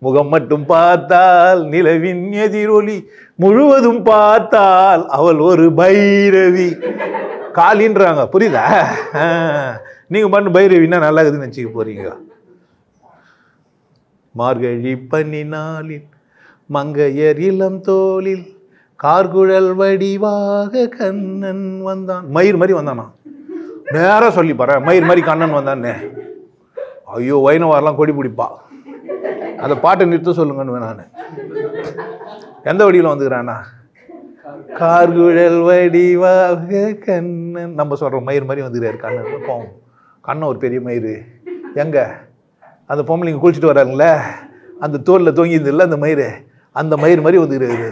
முகம் மட்டும் பார்த்தால் நிலவின் எதிரொலி, முழுவதும் பார்த்தால் அவள் ஒரு பைரவி. காலின்றாங்க, புரியுதா? நீங்க மட்டும் பைரவின்னா நல்லா இருக்குதுன்னு நினச்சிக்க போறீங்க. மார்கழி பனி நாளில் மங்கையர் இளம் தோளில் கார்குழல் வடிவாக கண்ணன் வந்தான். மயிர் மாதிரி வந்தானா? நேரா சொல்லி பாரு, மயிர் மாதிரி கண்ணன் வந்தானே. ஐயோ, வைணவாரெல்லாம் கொடி பிடிப்பா. அந்த பாட்டை நிறுத்த சொல்லுங்கன்னு நான். எந்த வடிவில் வந்துக்கிறானா? கார்குழல் வடிவாக கண்ணன். நம்ம சொல்கிறோம் மயிர் மாதிரி வந்துக்கிறாரு கண்ணன். போவோம் கண்ணன் ஒரு பெரிய மயிர். எங்க அந்த பொம்பளைங்க குளிச்சுட்டு வராங்களே, அந்த தோலில் தொங்கியிருந்தில்ல அந்த மயிர், அந்த மயிர் மாதிரி வந்துக்கிறாரு.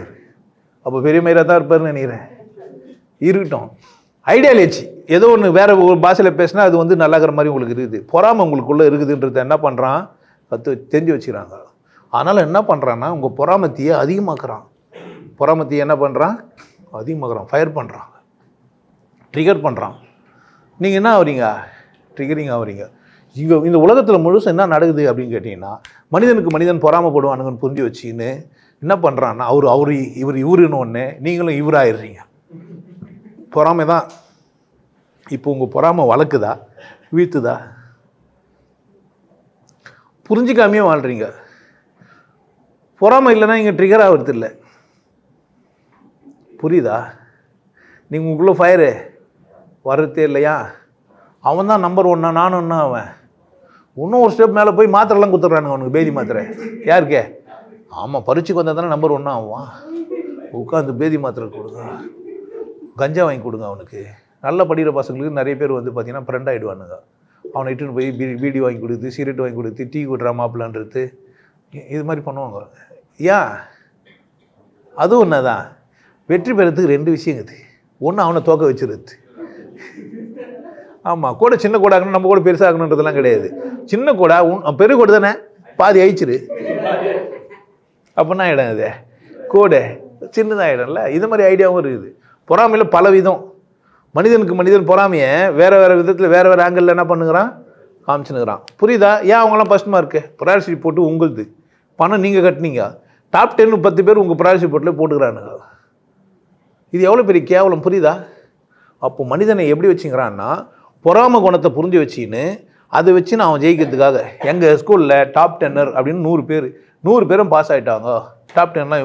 அப்போ பெரிய மயிராக தான் இருப்பாருன்னு நினைக்கிறேன். இருக்கட்டும், ஐடியாலேச்சு ஏதோ ஒன்று வேற ஒரு பாஷையில் பேசினா அது வந்து நல்லாக்கிற மாதிரி உங்களுக்கு இருக்குது. பொறாமை உங்களுக்குள்ளே இருக்குதுன்றத என்ன பண்ணுறான்? தெரிஞ்சு வச்சுக்கிறாங்க. அதனால் என்ன பண்ணுறான்னா, உங்கள் பொறாமத்தையை அதிகமாக்குறான். பொறாமத்தையை என்ன பண்ணுறான்? அதிகமாக்குறான், ஃபயர் பண்ணுறாங்க, ட்ரிகர் பண்ணுறான். நீங்கள் என்ன ஆகுறீங்க? ட்ரிகரிங் ஆகுறீங்க. இங்கே இந்த உலகத்தில் முழுசும் என்ன நடக்குது அப்படின்னு கேட்டிங்கன்னா, மனிதனுக்கு மனிதன் பொறாமப்படுவானுங்கன்னு புரிஞ்சு வச்சுன்னு என்ன பண்ணுறான்னா, இவருன்னு ஒன்று, நீங்களும் இவராயிடுறீங்க. பொறாமை தான். இப்போ உங்கள் பொறாமை வளர்க்குதா வீழ்த்துதா? புரிஞ்சிக்காமையே வாழ்கிறீங்க. பொறாமை இல்லைன்னா இங்கே ட்ரிகர் ஆகிறது இல்லை. புரியுதா? நீங்கள் உங்களுக்குள்ள ஃபயரு வர்றதே இல்லையா? அவன் தான் நம்பர் 1, நானும் ஒன்றா. அவன் இன்னும் ஒரு ஸ்டெப் மேலே போய் மாத்திரைலாம் கொடுத்துட்றானுங்க அவனுக்கு, பேதி மாத்திரை. யாருக்கே? ஆமாம், பரீட்சைக்கு வந்தால் தானே நம்பர் 1 ஆவான். உட்காந்து பேதி மாத்திரை கொடுங்க, கஞ்சா வாங்கி கொடுங்க அவனுக்கு. நல்லா படிக்கிற பசங்களுக்கு நிறைய பேர் வந்து பார்த்தீங்கன்னா ஃப்ரெண்ட் ஆகிடுவானுங்க. அவனை இட்டுன்னு போய் பீடி வாங்கி கொடுத்து, சிகரெட் வாங்கி கொடுத்து, டீ கொடுறா மாப்பிள்ளான்றது, இது மாதிரி பண்ணுவாங்க. ஏன்? அதுவும் ஒன்று தான். வெற்றி பெறத்துக்கு 2 விஷயங்குது. ஒன்று அவனை தோக்க வச்சுருது. ஆமாம், கூட சின்ன கூட ஆகணும், நம்ம கூட பெருசாகணுன்றதெல்லாம் கிடையாது. சின்ன கூட பெரிய கூட தானே, பாதி அழிச்சிரு. அப்படின்னா ஆகிடும். அது கூட சின்னதாகிடும்ல. இது மாதிரி ஐடியாவும் இருக்குது. பொறாமையில் பல விதம். மனிதனுக்கு மனிதன் பொறாமையை வேறு வேறு விதத்தில் வேறு வேறு ஆங்கிளில் என்ன பண்ணுங்கிறான், காமிச்சுன்னுக்கிறான். புரியுதா? ஏன் அவங்களாம் ஃபஸ்ட் மார்க்கு? ப்ரையாரிட்டி போட்டு உங்களுது பணம் நீங்கள் கட்டினீங்க, டாப் 10 10 பேர் உங்கள் ப்ரையாரிட்டி போட்டில் போட்டுக்கிறானுங்க. இது எவ்வளோ பெரிய கேவலம். புரியுதா? அப்போ மனிதனை எப்படி வச்சுக்கிறான்னா, பொறாமை குணத்தை புரிஞ்சு வச்சின்னு அதை வச்சு நான் அவன் ஜெயிக்கிறதுக்காக எங்கள் ஸ்கூலில் டாப் 10 அப்படின்னு 100 பேரும் பாஸ் ஆகிட்டாங்க. டாப் 10லாம்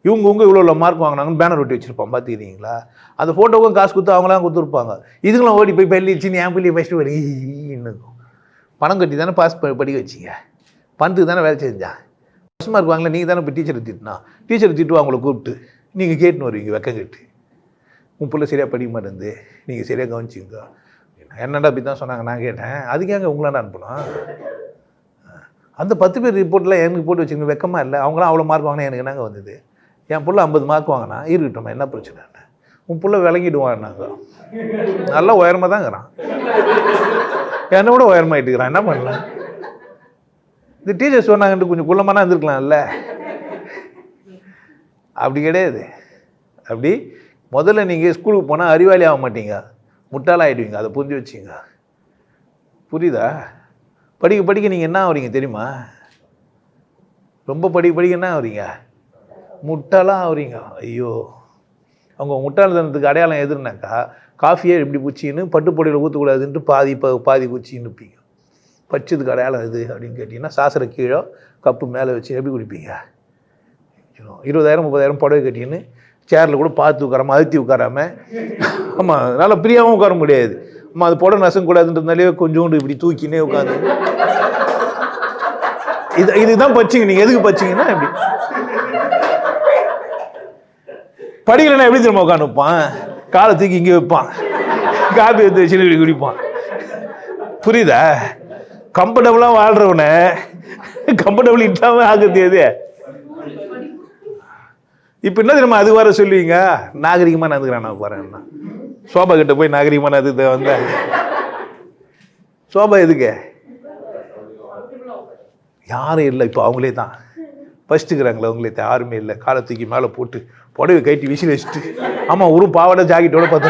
இவங்க இவ்வளோ மார்க் வாங்கினாங்கன்னு பேனர் ஒட்டி வச்சுருப்பான். பார்த்துக்கிறீங்களா? அந்த ஃபோட்டோவுக்கும் காசு கொடுத்து அவங்களாம் கொடுத்துருப்பாங்க. இதுக்கெல்லாம் ஓடி போய் பள்ளிச்சின்னு என் பிள்ளையை ஃபஸ்ட்டு வரி இன்னும் பணம் கட்டி தானே பாஸ் படிக்க வச்சிங்க, பணத்துக்கு தானே வேலை செஞ்சான். ஃபஸ்ட் மார்க் வாங்கல, நீங்கள் தானே இப்போ டீச்சரை திட்டினா, டீச்சரை திட்டுவா அவங்கள கூப்பிட்டு நீங்கள் கேட்டுன்னு வருவீங்க வெக்கம் கேட்டு, உன் பிள்ளை சரியாக படிக்க மாட்டேங்குது, நீங்கள் சரியாக கவனிச்சிங்க. என்னடா அப்படி தான் சொன்னாங்க. நான் கேட்டேன், அதுக்காக உங்களாண்ட அனுப்பணும். அந்த 10 பேர் ரிப்போர்ட்டில் எனக்கு போட்டு வச்சுங்க, வெக்கமாக இல்லை. அவங்களாம் அவ்வளோ மார்க் வாங்கினா எனக்கு என்னங்க வந்தது? என் பிள்ளை 50 மார்க் வாங்கினா இருக்கட்டும், என்ன பிரச்சனை? உன் பிள்ளை விளங்கிடுவான்னாங்க. நல்லா உயரமாக தான்ங்கிறான், என்னை விட உயரமாகிட்டுக்கிறான். என்ன பண்ணலாம்? இந்த டீச்சர் சொன்னாங்கன்ட்டு கொஞ்சம் குள்ளமானா இருந்திருக்கலாம்ல. அப்படி கிடையாது. அப்படி முதல்ல நீங்கள் ஸ்கூலுக்கு போனால் அறிவாளி ஆக மாட்டீங்க, முட்டாளாகிடுவீங்க. அதை புரிஞ்சு வச்சிங்க. புரியுதா? படிக்க நீங்கள் என்ன ஆகிறீங்க தெரியுமா? ரொம்ப படிக்க என்ன ஆகிறீங்க? முட்டாளாக ஆகிறீங்க. ஐயோ, அவங்க முட்டாள்தனத்துக்கு அடையாளம் எதுனாக்கா, காஃபியே இப்படி குச்சின்னு பட்டுப்பொடியில் ஊற்றக்கூடாதுன்ட்டு பாதி குச்சின்னு இருப்பீங்க. பச்சதுக்கு அடையாளம் எது அப்படின்னு கேட்டிங்கன்னா, சாசரை கீழே கப்பு மேலே வச்சு எப்படி குடிப்பீங்க? 20,000 30,000 புடவை கட்டின்னு சேரில் கூட பார்த்து உட்காராமல் அழுத்தி உட்காராமல், ஆமாம், அதனால் பிரியாமல் உட்கார முடியாது. ஆமாம், அது புடவை நசங்கக்கூடாதுன்றதுனாலே கொஞ்சோண்டு இப்படி தூக்கினே உட்காந்து இதுதான் பச்சிங்க. நீங்கள் எதுக்கு பச்சிங்கன்னா எப்படி படிக்கலைன்னா எப்படி திரும்ப உட்காந்து வைப்பான்? காலை தூக்கி இங்கே வைப்பான், காப்பி எடுத்து வச்சு இப்படி குடிப்பான். புரியுதா? கம்ஃபர்டபுளாக வாழ்கிறவனை கம்ஃபர்டபுள் இல்லாமல் ஆகுது எது? இப்போ என்ன தெரியுமா, அது வர சொல்லுவீங்க, நாகரிகமாக நடந்துக்கிறான். நான் போகிறேன்னா சோபா கிட்ட போய் நாகரிகமாக நடந்து வந்தேன். சோபா எதுக்கு? யாரும் இல்லை, இப்போ அவங்களே தான் ஃபஸ்ட்டுக்கிறாங்களே, அவங்களே தான், யாருமே இல்லை. காலை தூக்கி மேலே போட்டு புடவை கைட்டி விசில் வச்சுட்டு, ஆமாம், ஒரு பாவாடை ஜாக்கெட்டோட 10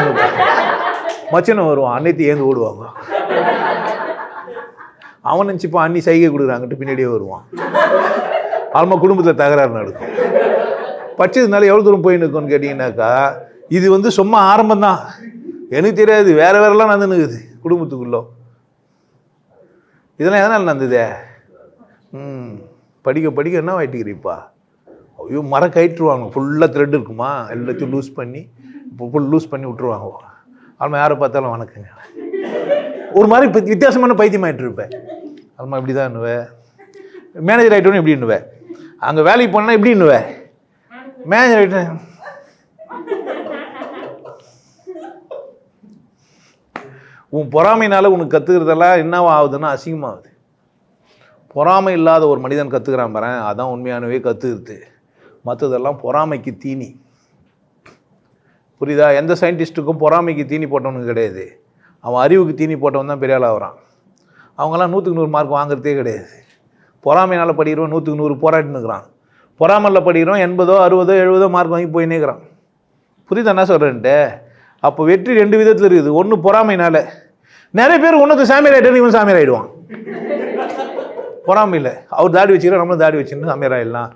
மச்சனை வருவான், அன்னைத்து ஏந்து ஓடுவாங்க. அவன் நினச்சிப்பான் அன்னி சைகை கொடுக்குறாங்கட்டு பின்னாடியே வருவான். ஆல்மா குடும்பத்தில் தகராறு நடக்கும். பச்சதுனால எவ்வளோ தூரம் போய் நிற்கும்னு கேட்டிங்கனாக்கா, இது சும்மா ஆரம்பம் தான். எனக்கு தெரியாது, வேறெல்லாம் நடந்துனுக்குது குடும்பத்துக்குள்ளே. இதெல்லாம் எதனால் நடந்ததே? படிக்க என்ன ஆகிட்டுக்கிறீப்பா? ஐயோ, மரம் கயிற்றுவாங்க, ஃபுல்லாக த்ரெட் இருக்குமா, எல்லாத்தையும் லூஸ் பண்ணி விட்டுருவாங்க. ஆல்மா யாரை பார்த்தாலும் வணக்கங்க. ஒரு மாதிரி வித்தியாசமான பைத்தியம் ஆகிட்டு இருப்பேன். ஆல்மா இப்படி தான் என்னுவேன். மேனேஜர் ஆகிட்டோன்னு எப்படி என்னுவேன். அங்கே வேலைக்கு போனால் எப்படி என்னுவேன். மேனேஜர் ஆகிட்டேன். உன் பொறாமையினால உனக்கு கற்றுக்கிறதெல்லாம் என்னவா ஆகுதுன்னா அசிங்கமாகுது. பொறாமை இல்லாத ஒரு மனிதன் கற்றுக்கிறான் பாரு, அதான் உண்மையானவே கற்றுக்கிறது. மற்றதெல்லாம் பொறாமைக்கு தீனி. புரியுதா? எந்த சயின்டிஸ்ட்டுக்கும் பொறாமைக்கு தீனி போட்டவனுக்கு கிடையாது. அவன் அறிவுக்கு தீனி போட்டவன் தான் பெரிய ஆள் ஆகிறான். அவங்களாம் 100க்கு 100 மார்க் வாங்குறதே கிடையாது. பொறாமையினால் படிக்கிறவன் 100க்கு 100 போராட்டினுக்கிறான். பொறாமையில் படிக்கிறோம் 80 60 70 மார்க் வாங்கி போயின்னேக்கிறான். புரியுதா என்ன சொல்கிறேன்ட்டு? அப்போ வெற்றி 2 விதத்தில் இருக்குது. ஒன்று பொறாமையினால. நிறைய பேர் ஒன்றுக்கு சாமியார் ஆகிட்டு இவன் சாமியார் ஆகிடுவான். பொறாமையில் அவர் தாடி வச்சுக்கிறோம், நம்மளும் தாடி வச்சுன்னு சாமியார் ஆகிடலாம்.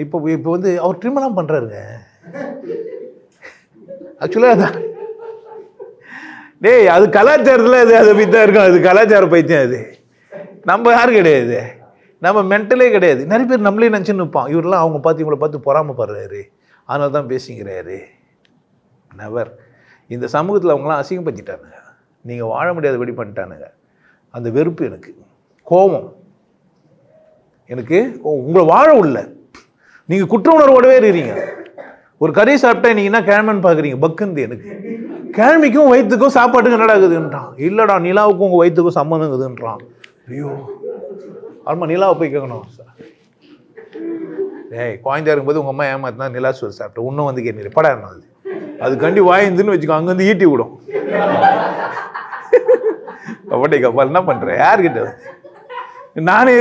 இப்போ அவர் ட்ரிம்மெல்லாம் பண்ணுறாருங்க. ஆக்சுவலாக அதான் டேய், அது கலாச்சாரத்தில் அது அப்படி தான் இருக்கும். அது கலாச்சார பைத்தியம். அது நம்ம யாரும் கிடையாது, நம்ம மென்டலே கிடையாது. நிறைய பேர் நம்மளே நினச்சின்னு நிற்பான், இவரெல்லாம் அவங்க பார்த்து இவங்களை பார்த்து பொறாமப்படுறாரு, அதனால தான் பேசிக்கிறாரு. நெவர். இந்த சமூகத்தில் அவங்களாம் அசிங்கப்படுத்திட்டானுங்க. நீங்கள் வாழ முடியாதபடி பண்ணிட்டானுங்க. அந்த வெறுப்பு எனக்கு, கோபம் எனக்கு, உங்களை வாழ உள்ள நீங்கள் குற்ற உணர்வோடவே இருக்கிறீங்க. ஒரு கறி சாப்பிட்டா நீங்கள் என்ன கிழமைன்னு பார்க்குறீங்க, பக்குந்து எனக்கு கிழமைக்கும் வயிற்றுக்கும் சாப்பாட்டுக்கு என்னடா இருக்குதுன்றான். இல்லைடா நிலாவுக்கும் உங்கள் வயிற்றுக்கும் சம்மந்தம் இருக்குதுன்றான். ஐயோ ஆமா நிலாவை போய் கேட்கணும். ஏய் குழந்தையா இருக்கும்போது உங்கள் அம்மா ஏமாத்தினா நிலா சோறு சாப்பிட்டு இன்னும் வந்து கேட்டு படம் அது அது கண்டி வாய்ந்துன்னு வச்சுக்கோ, அங்கேருந்து ஈட்டி விடும். கபடி கப்பால் என்ன பண்ணுற யார்கிட்ட நானே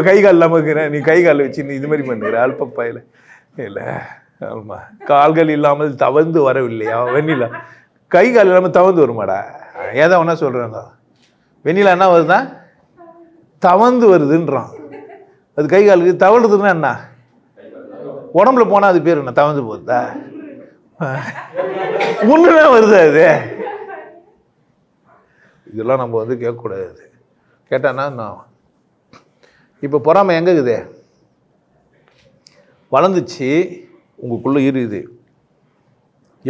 கை கால் இல்லாமல் இருக்கிறேன், நீ கை கால் வச்சு நீ இது மாதிரி பண்ணுற அல்பப்பாயில் இல்லை. ஆமாம் கால்கள் இல்லாமல் தவழ்ந்து வரவில்லையா வெண்ணிலா, கை கால் இல்லாமல் தவழ்ந்து வருமாடா. ஏதோ ஒன்றா சொல்கிறாங்க வெண்ணிலா என்ன வருதுதான் தவழ்ந்து வருதுன்றான். அது கை காலுக்கு தவழ்றதுன்னா என்ன உடம்புல போனால் அது பேர் என்ன தவழ்ந்து போகுதா ஒன்றுதான் வருது அது. இதெல்லாம் நம்ம வந்து கேட்கக்கூடாது. கேட்டான்னா நான் இப்போ பொறாமை எங்கே இருக்குது வளர்ந்துச்சு உங்களுக்குள்ளே இருக்குது.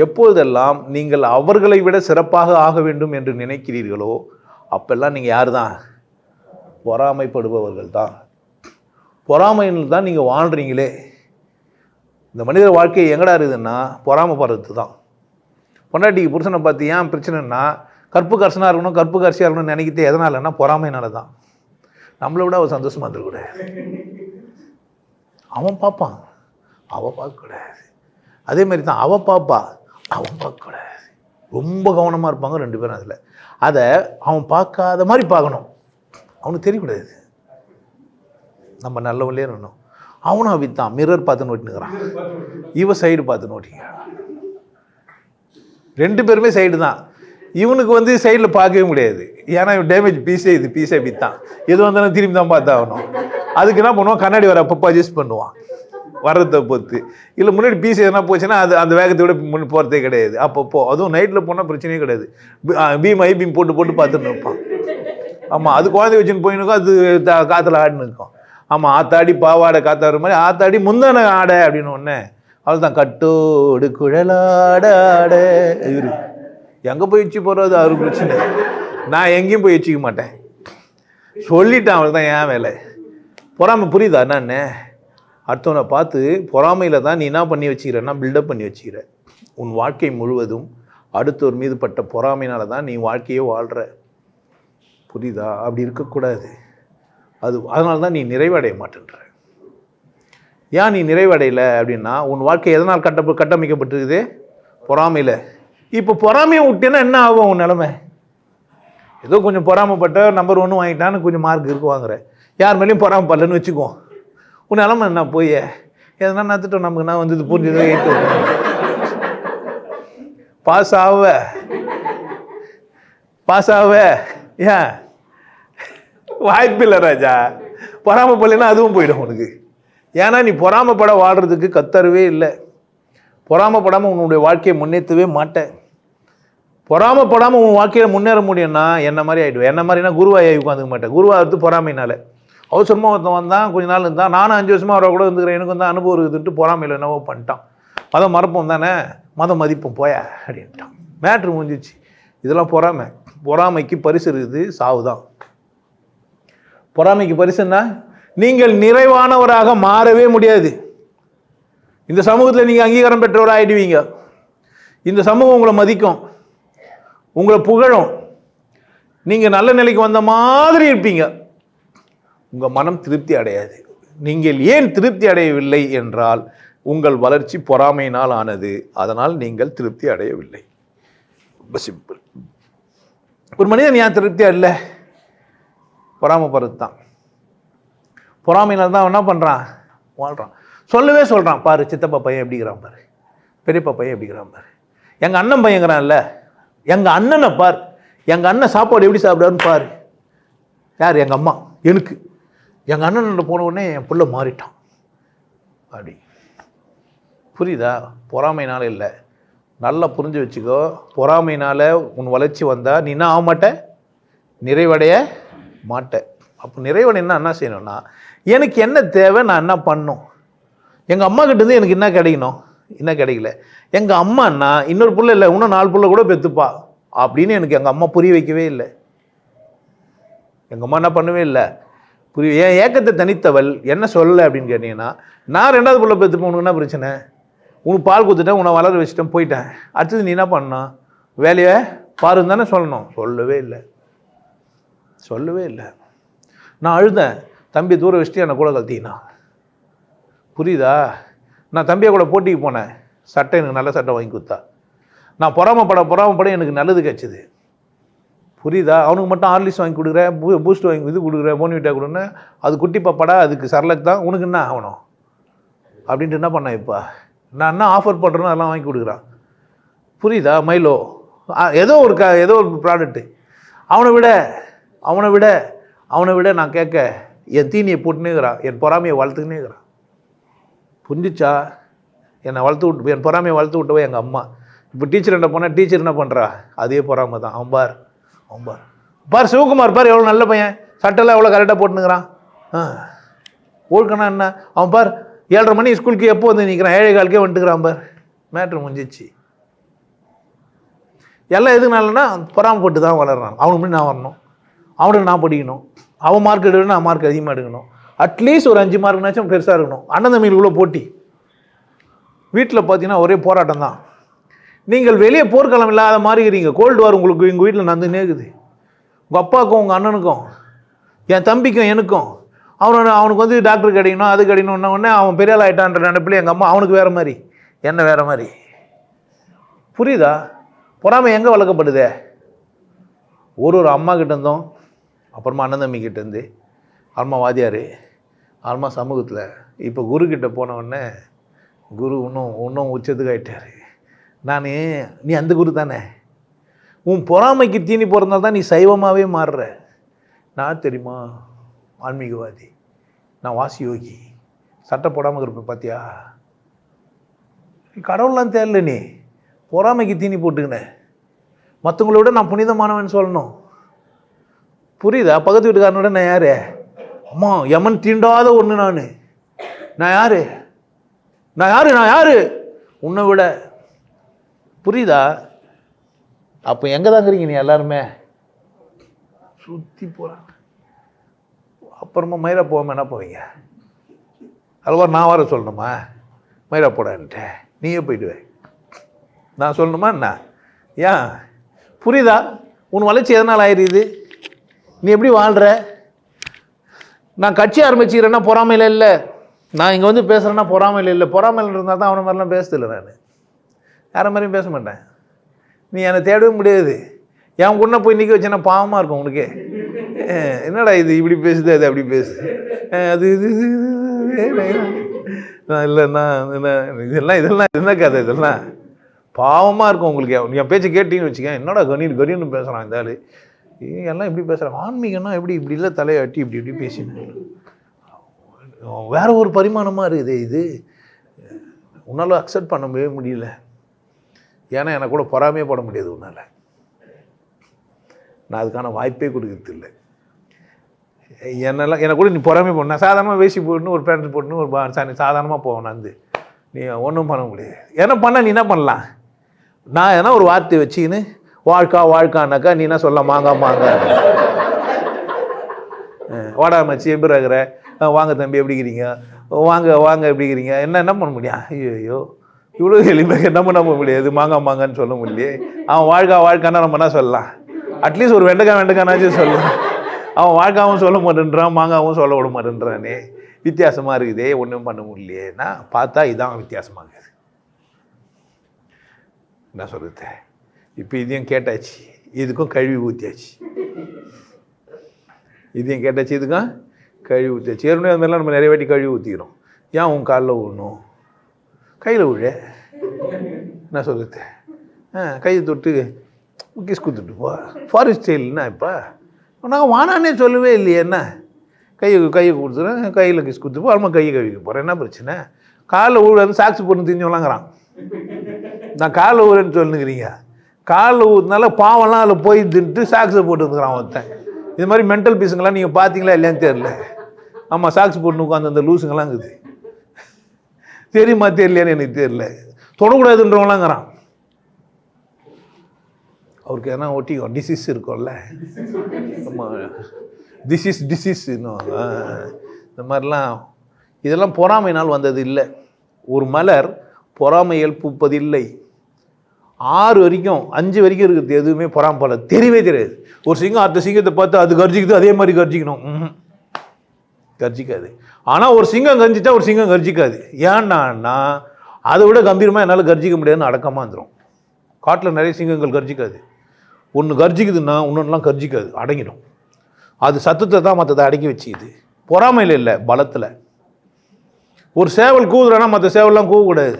எப்பொழுதெல்லாம் நீங்கள் அவர்களை விட சிறப்பாக ஆக வேண்டும் என்று நினைக்கிறீர்களோ அப்பெல்லாம் நீங்கள் யார் தான் பொறாமைப்படுபவர்கள் தான். பொறாமையில் தான் நீங்கள் வாழ்கிறீங்களே. இந்த மனித வாழ்க்கை எங்கடா இருக்குதுன்னா பொறாமைப்படுறது தான். பொண்டாட்டிக்கு புருஷனை பார்த்து ஏன் பிரச்சனைன்னா கற்பு கரசனாக இருக்கணும் கற்பு கரிசியாக இருக்கணும்னு நினைக்கிட்டே எதனாலன்னா பொறாமைனால தான். நம்மளை விட அவள் சந்தோஷமாக இருந்துக்கூடாது. அவன் பார்ப்பான் அவள் பார்க்கக்கூடாது. அதே மாதிரி தான் அவள் பார்ப்பா அவன் பார்க்கக்கூடாது. ரொம்ப கவனமாக இருப்பாங்க ரெண்டு பேரும். அதில் அதை அவன் பார்க்காத மாதிரி பார்க்கணும், அவனுக்கு தெரியக்கூடாது. நம்ம நல்லவங்களே இருக்கணும். அவனும் அப்படித்தான் மிரர் பார்த்து நோட்டினுக்கிறான், இவ சைடு பார்த்து நோட்டிங்க. ரெண்டு பேருமே சைடு தான். இவனுக்கு வந்து சைடில் பார்க்கவே முடியாது, ஏன்னா இவன் டேமேஜ் பீஸே இது பீஸே பித்தான். எது வந்தாலும் திரும்பி தான் பார்த்தாகணும். அதுக்கு என்ன பண்ணுவான், கண்ணாடி வர அப்பப்போ அட்ஜஸ்ட் பண்ணுவான் வர்றதை பொறுத்து. இல்லை முன்னாடி பீஸ் எதனா போச்சுன்னா அது அந்த வேகத்தோட முன்னே போகிறதே கிடையாது. அப்பப்போ அதுவும் நைட்டில் போனால் பிரச்சனையே கிடையாது. பீம் ஐ பீம் போட்டு போட்டு பார்த்துட்டு இருப்பான். ஆமாம் அது குழந்தை வச்சுன்னு போயினுக்கும், அது காற்றுல ஆடின்னு இருக்கும். ஆமாம் ஆத்தாடி பாவாடை காத்தாடுற மாதிரி ஆத்தாடி முந்தான ஆடை அப்படின்னு ஒன்று. அவள் தான் கட்டோடு குழலாட ஆட. இவரு எங்கே போய் வச்சு போகிறது அவருக்கு பிரச்சனை. நான் எங்கேயும் போய் வச்சுக்க மாட்டேன் சொல்லிட்டேன். அவள் தான் ஏன் வேலை. பொறாமை புரியுதா என்னன்னு? அடுத்தவனை பார்த்து பொறாமையில் தான் நீ என்ன பண்ணி வச்சுக்கிறன்னா பில்டப் பண்ணி வச்சுக்கிற. உன் வாழ்க்கை முழுவதும் அடுத்தவர் மீது பட்ட பொறாமையினால தான் நீ வாழ்க்கையே வாழ்கிற. புரியுதா? அப்படி இருக்கக்கூடாது. அதனால தான் நீ நிறைவடைய மாட்டேன்ற. ஏன் நீ நிறைவடையலை அப்படின்னா உன் வாழ்க்கை எதனால் கட்டமைக்கப்பட்டிருக்குது? பொறாமையில். இப்போ பொறாமையை விட்டேன்னா என்ன ஆகும் உன் நிலைமை? ஏதோ கொஞ்சம் பொறாமைப்பட்ட நம்பர் 1 வாங்கிட்டான்னு கொஞ்சம் மார்க் இருக்கு வாங்குற. யார் மேலேயும் பொறாமைப்படலன்னு வச்சுக்கோ, உன் நிலைமை என்ன? போய் எதனா நத்துட்டோம் நமக்கு நான் வந்து புரிஞ்சது 8 பாஸ் ஆவ ஏன் வாய்ப்பில்லை ராஜா. பொறாமைப்படலைன்னா அதுவும் போயிடும் உனக்கு. ஏன்னா நீ பொறாமைப்பட வாழ்கிறதுக்கு கத்தரவே இல்லை. பொறாமைப்படாமல் உன்னுடைய வாழ்க்கையை முன்னேற்றவே மாட்டேன். பொறாமைப்படாமல் உன் வாழ்க்கையில் முன்னேற முடியும்னா என்ன மாதிரி ஆகிடுவேன். என்ன மாதிரினா குருவாயை உட்காந்துக்க மாட்டேன். குருவாகிறது பொறாமைனால. அவசரமாக ஒருத்தன் வந்தான், கொஞ்ச நாள் இருந்தான். நானும் 5 வருஷமாக அவரை கூட இருந்துக்கிறேன், எனக்கு வந்து அனுபவம் இருக்குதுன்ட்டு பொறாமையில் என்னவோ பண்ணிட்டான். மதம் மறப்போம் தானே, மதம் மதிப்போம் போய அப்படின்ட்டான். மேட்ரு முடிஞ்சிச்சு. இதெல்லாம் பொறாமை. பொறாமைக்கு பரிசு இருக்குது, சாவு தான். பொறாமைக்கு பரிசுன்னா நீங்கள் நிறைவானவராக மாறவே முடியாது. இந்த சமூகத்தில் நீங்கள் அங்கீகாரம் பெற்றவராக ஆகிடுவீங்க. இந்த சமூகம் உங்களை மதிக்கும், உங்களை புகழும், நீங்கள் நல்ல நிலைக்கு வந்த மாதிரி இருப்பீங்க. உங்கள் மனம் திருப்தி அடையாது. நீங்கள் ஏன் திருப்தி அடையவில்லை என்றால் உங்கள் வளர்ச்சி பொறாமையினால் ஆனது. அதனால் நீங்கள் திருப்தி அடையவில்லை. ரொம்ப சிம்பிள். ஒரு மனிதன் ஏன் திருப்தியா இல்லை? பொறாமைப்படுறது தான். பொறாமையினால் தான் என்ன பண்ணுறான், வாழ்கிறான். சொல்லவே சொல்கிறான், பாரு சித்தப்பா பையன் எப்படிங்கிறான் பாரு, பெரியப்பா பையன் எப்படிங்கிறான் பாரு, எங்கள் அண்ணன் பையங்கிறான்ல, எங்கள் அண்ணனை பார், எங்கள் அண்ணன் சாப்பாடு எப்படி சாப்பிடாருன்னு பாரு. யார்? எங்கள் அம்மா. எனக்கு எங்கள் அண்ணன் போன உடனே என் பிள்ளை மாறிட்டான் அப்படி. புரியுதா? பொறாமையினால இல்லை. நல்லா புரிஞ்சு வச்சுக்கோ. பொறாமையினால் உன் வளர்ச்சி வந்தால் நீ என்ன ஆக மாட்ட, நிறைவடைய மாட்ட. அப்போ நிறைவடைன்னா என்ன செய்யணும்னா, எனக்கு என்ன தேவை, நான் என்ன பண்ணணும், எங்கள் அம்மா கிட்டேருந்து எனக்கு என்ன கிடைக்கணும், என்ன கிடைக்கல. எங்கள் அம்மான்னா இன்னொரு பிள்ளை இல்லை, இன்னும் 4 பிள்ளை கூட பெற்றுப்பா அப்படின்னு எனக்கு எங்கள் அம்மா புரிய வைக்கவே இல்லை. எங்கள் அம்மா என்ன பண்ணவே இல்லை, என் ஏக்கத்தை தனித்தவள் என்ன சொல்லலை அப்படின்னு கேட்டீங்கன்னா, நான் 2வது பிள்ளை பெற்றுப்பேன், உனக்கு என்ன பிரச்சனை, உனக்கு பால் கொடுத்துட்டேன், உன்னை வளர வச்சுட்டேன், போயிட்டேன். அடுத்தது நீ என்ன பண்ணா, வேலையை பாருன்னு தானே சொல்லணும். சொல்லவே இல்லை. நான் அழுதேன், தம்பி தூர வச்சுட்டு என்னை கூட கழட்டினா. புரியுதா? நான் தம்பியை கூட போட்டிக்கு போனேன், சட்டை எனக்கு நல்ல சட்டை வாங்கி கொடுத்தா. நான் பொறாமப்பட எனக்கு நல்லது கிடச்சிது. புரியுதா? அவனுக்கு மட்டும் ஹார்லிக்ஸ் வாங்கி கொடுக்குறேன், பூஸ்ட் வாங்கி இது கொடுக்குறேன், போன்விட்டா கொடுன்னு, அது குட்டி பாப்பாடா, அதுக்கு சரலக் தான், உனக்கு என்ன ஆகணும் அப்படின்ட்டு என்ன பண்ணேன். இப்போ நான் என்ன ஆஃபர் பண்ணுறேன்னு அதெல்லாம் வாங்கி கொடுக்குறான். புரியுதா? மைலோ ஏதோ ஒரு ப்ராடக்ட்டு. அவனை விட நான் கேட்க என் தீனியை போட்டுனேங்கிறான், என் பொறாமையை வளர்த்துக்கினேங்கிறான். புரிஞ்சிச்சா? என் பொறாமையை வளர்த்து விட்டவோ எங்கள் அம்மா. இப்போ டீச்சர் என்ன பண்ண, டீச்சர் என்ன பண்ணுறா, அதே பொறாமை தான். அவன் பார் சிவகுமார் பார், எவ்வளோ நல்ல பையன், சட்டெல்லாம் எவ்வளோ கரெக்டாக போட்டுனுங்கிறான். ஒழுக்கனா என்ன, அவன் பார் 7:30 மணி ஸ்கூலுக்கு எப்போ வந்து நிற்கிறான், 7:15 வந்துட்டுக்கிறான் பார். மேட்ரு முடிஞ்சிச்சு. எல்லாம் எதுனாலன்னா பொறாமப்பட்டு தான் வளர்றான். அவனுக்கு முன்னாடி நான் வரணும், அவனுக்கு நான் படிக்கணும், அவன் மார்க் எடுக்கணும், நான் மார்க் அதிகமாக எடுக்கணும், அட்லீஸ்ட் ஒரு 5 மார்க்னாச்சும் பெருசாக இருக்கணும். அண்ணன் தம்பிகளுக்குள்ள போட்டி. வீட்டில் பார்த்தீங்கன்னா ஒரே போராட்டம் தான். நீங்கள் வெளியே போர்க்களம் இல்லாத மாதிரி இருக்கிறீங்க. கோல்டு வார் உங்களுக்கு எங்கள் வீட்டில் நடந்துன்னே இருக்குது. உங்கள் அப்பாவுக்கும் உங்கள் அண்ணனுக்கும், என் தம்பிக்கும் எனக்கும். அவனுக்கு வந்து டாக்டர் கிடைக்கணும், அது கிடைக்கணும்னா உடனே அவன் பெரிய ஆள் ஆகிட்டான்ற நினைப்பில் எங்கள் அம்மா அவனுக்கு வேறு மாதிரி, என்ன வேறு மாதிரி. புரியுதா? பொறாமை எங்கே வளர்க்கப்படுதே? ஒரு அம்மா கிட்டேருந்தோம், அப்புறமா அண்ணன் தம்பி கிட்டேருந்து, அம்மா வாதியார், அம்மா சமூகத்தில். இப்போ குருக்கிட்ட போனவுடனே குரு இன்னும் உச்சத்துக்கு ஆகிட்டார். நீ அந்த குரு தானே, உன் பொறாமைக்கு தீனி போகிறதுனால தான் நீ சைவமாகவே மாறுற. நான் தெரியுமா ஆன்மீகவாதி, நான் வாசி யோகி, சட்டை போடாமல் இருப்பேன் பார்த்தியா? கடவுள்லாம் தேரல, நீ பொறாமைக்கு தீனி போட்டுக்கினேன். மற்றவங்கள விட நான் புனிதமானவன் சொல்லணும். புரியுதா? பக்கத்து வீட்டுக்காரனோட நான் யார்? அம்மா யமன் தீண்டாத ஒன்று. நான் யார் உன்னை விட. புரியுதா? அப்போ எங்கே தாங்கிறீங்க நீ எல்லாருமே? சுற்றி போகிறாங்க. அப்புறமா மயிரா போகாமல் என்ன போவீங்க? அதுவா நான் வர சொல்லணுமா? மயிரா போடான்ட்டு நீயே போயிடுவேன், நான் சொல்லணுமா என்ன? ஏன்? புரியுதா? உன் வளர்ச்சி எதனால் ஆயிடுது? நீ எப்படி வாழ்கிற? நான் கட்சி ஆரம்பிச்சுக்கிறேன்னா பொறாமையில் இல்லை, நான் இங்கே வந்து பேசுகிறேன்னா பொறாமையில் இல்லை. பொறாமையில் இருந்தால் தான் அவனை மாதிரிலாம் பேசுதில்லை. நான் யாரை மாதிரியும் பேச மாட்டேன். நீ என்னை தேடவே முடியாது. என் கூட போய் நிற்க வச்சேன்னா பாவமாக இருக்கும் உனக்கு. என்னடா இது இப்படி பேசுது, அது அப்படி பேசுது, அது இது இல்லைண்ணா, இதெல்லாம் என்ன கதை, இதெல்லாம் பாவமாக இருக்கும் உங்களுக்கு. என் பேச்சு கேட்டீங்கன்னு வச்சுக்கேன், என்னடா கணின்னு பேசுகிறான் இந்த ஆள், எல்லாம் எப்படி பேசுகிறான். ஆன்மீகம்னா எப்படி இப்படி இல்லை, தலையாட்டி இப்படி பேசினேன். வேற ஒரு பரிமாணமாக இருக்குது இது. உன்னால் அக்செப்ட் பண்ணவே முடியல. ஏன்னா எனக்கு கூட பொறாமையே போட முடியாது உன்னால். நான் அதுக்கான வாய்ப்பே கொடுக்கறது இல்லை. எனக்கு கூட நீ பொறாமை போடணும். சாதாரணமாக வேஷ்டி போட்டுன்னு ஒரு பேண்ட் போட்டுன்னு ஒரு சாதாரணமாக போவேன். நான் நீ ஒன்றும் பண்ண முடியாது. என்ன பண்ண நீ என்ன பண்ணலாம்? நான் ஏன்னா ஒரு வார்த்தை வச்சுக்கின்னு வாழ்க்கானாக்கா நீ என்ன சொல்ல மாங்க வாடா மச்சி எப்படி இருக்கிற, வாங்க தம்பி எப்படி இருக்கிறீங்க, வாங்க எப்படி இருக்கிறீங்க, என்ன பண்ண முடியும்? ஐயோ இவ்வளோ எளிமையாக என்ன பண்ண முடியாது, மாங்கன்னு சொல்ல முடியலையே. அவன் வாழ்க்கானா நம்ம என்ன சொல்லலாம்? அட்லீஸ்ட் ஒரு வெண்டைக்கானாச்சும் சொல்லலாம். அவன் வாழ்க்காவும் சொல்ல மாட்டேன்றான், மாங்காவும் சொல்ல விட மாட்டேன்றானே. வித்தியாசமாக இருக்குதே, ஒன்றும் பண்ண முடியலையேன்னா பார்த்தா இதான் வித்தியாசமாக இருக்குது. என்ன சொல்கிறது? இப்போ இதையும் கேட்டாச்சு, இதுக்கும் கழுவி ஊற்றியாச்சு. இதையும் கேட்டாச்சு, இதுக்கும் கழுவி ஊற்றியாச்சு. ஏற்கனவே அது மாதிரிலாம் நம்ம நிறைய வாட்டி கழுவி ஊற்றிக்கிறோம். ஏன் உன் காலில் விழணும், கையில் விழ. என்ன சொல்கிறது? கையை தொட்டு கிஸ் கொடுத்துட்டு போ. ஃபாரிஸ்ட் ஸ்டைல்னா இப்போ நான் வானானே சொல்லவே இல்லையே. என்ன கையை கொடுத்துறேன், கையில் கிஸ் கொடுத்துப்போ, அப்புறமா கையை கழுவிக்க போகிறேன். என்ன பிரச்சனை? காலில் ஊழல் சாக்ஸ் போட்டு திஞ்சவலாங்கிறான். நான் காலில் ஊழன்னு சொல்லுங்கிறீங்க. காலில் ஊற்றினால பாவம்லாம் அதில் போய் தின்ட்டு சாக்ஸை போட்டு வந்துக்கிறான் ஒருத்தன். இது மாதிரி மென்டல் பீஸுங்கெல்லாம் நீங்கள் பார்த்தீங்களா இல்லையான்னு தெரியல. ஆமாம், சாக்ஸ் போட்டு உட்காந்து அந்த லூஸுங்கெல்லாம் இருக்குது. தெரியுமா தெரியலையான்னு எனக்கு தெரியல. தொடக்கூடாதுன்றவங்களாங்கிறான். அவருக்கு எதனா ஒட்டிக்கும், டிசீஸ் இருக்கும்ல. ஆமாம், டிசீஸ் இன்னும் இந்த மாதிரிலாம். இதெல்லாம் பொறாமையினால் வந்தது இல்லை. ஒரு மலர் பொறாமையில் பூப்பதில்லை, 6 வரைக்கும் 5 வரைக்கும் இருக்கிறது எதுவுமே பொறாமப்படல, தெரியவே தெரியாது. ஒரு சிங்கம் அடுத்த சிங்கத்தை பார்த்து அது கர்ஜிக்குது, அதே மாதிரி கர்ஜிக்கணும், கர்ஜிக்காது. ஆனால் ஒரு சிங்கம் கர்ஜிச்சா ஒரு சிங்கம் கர்ஜிக்காது. ஏன்னா அதை விட கம்பீரமாக என்னால் கர்ஜிக்க முடியாதுன்னு அடக்கமாக வந்துடும். காட்டில் நிறைய சிங்கங்கள் கர்ஜிக்காது. ஒன்று கர்ஜிக்குதுன்னா இன்னொன்றுலாம் கர்ஜிக்காது, அடங்கிடும். அது சத்தத்தை தான் மற்றதை அடக்கி வச்சுக்குது. பொறாமையில் இல்லை, பலத்தில். ஒரு சேவல் கூவுதுறனா மற்ற சேவல்லாம் கூவக்கூடாது.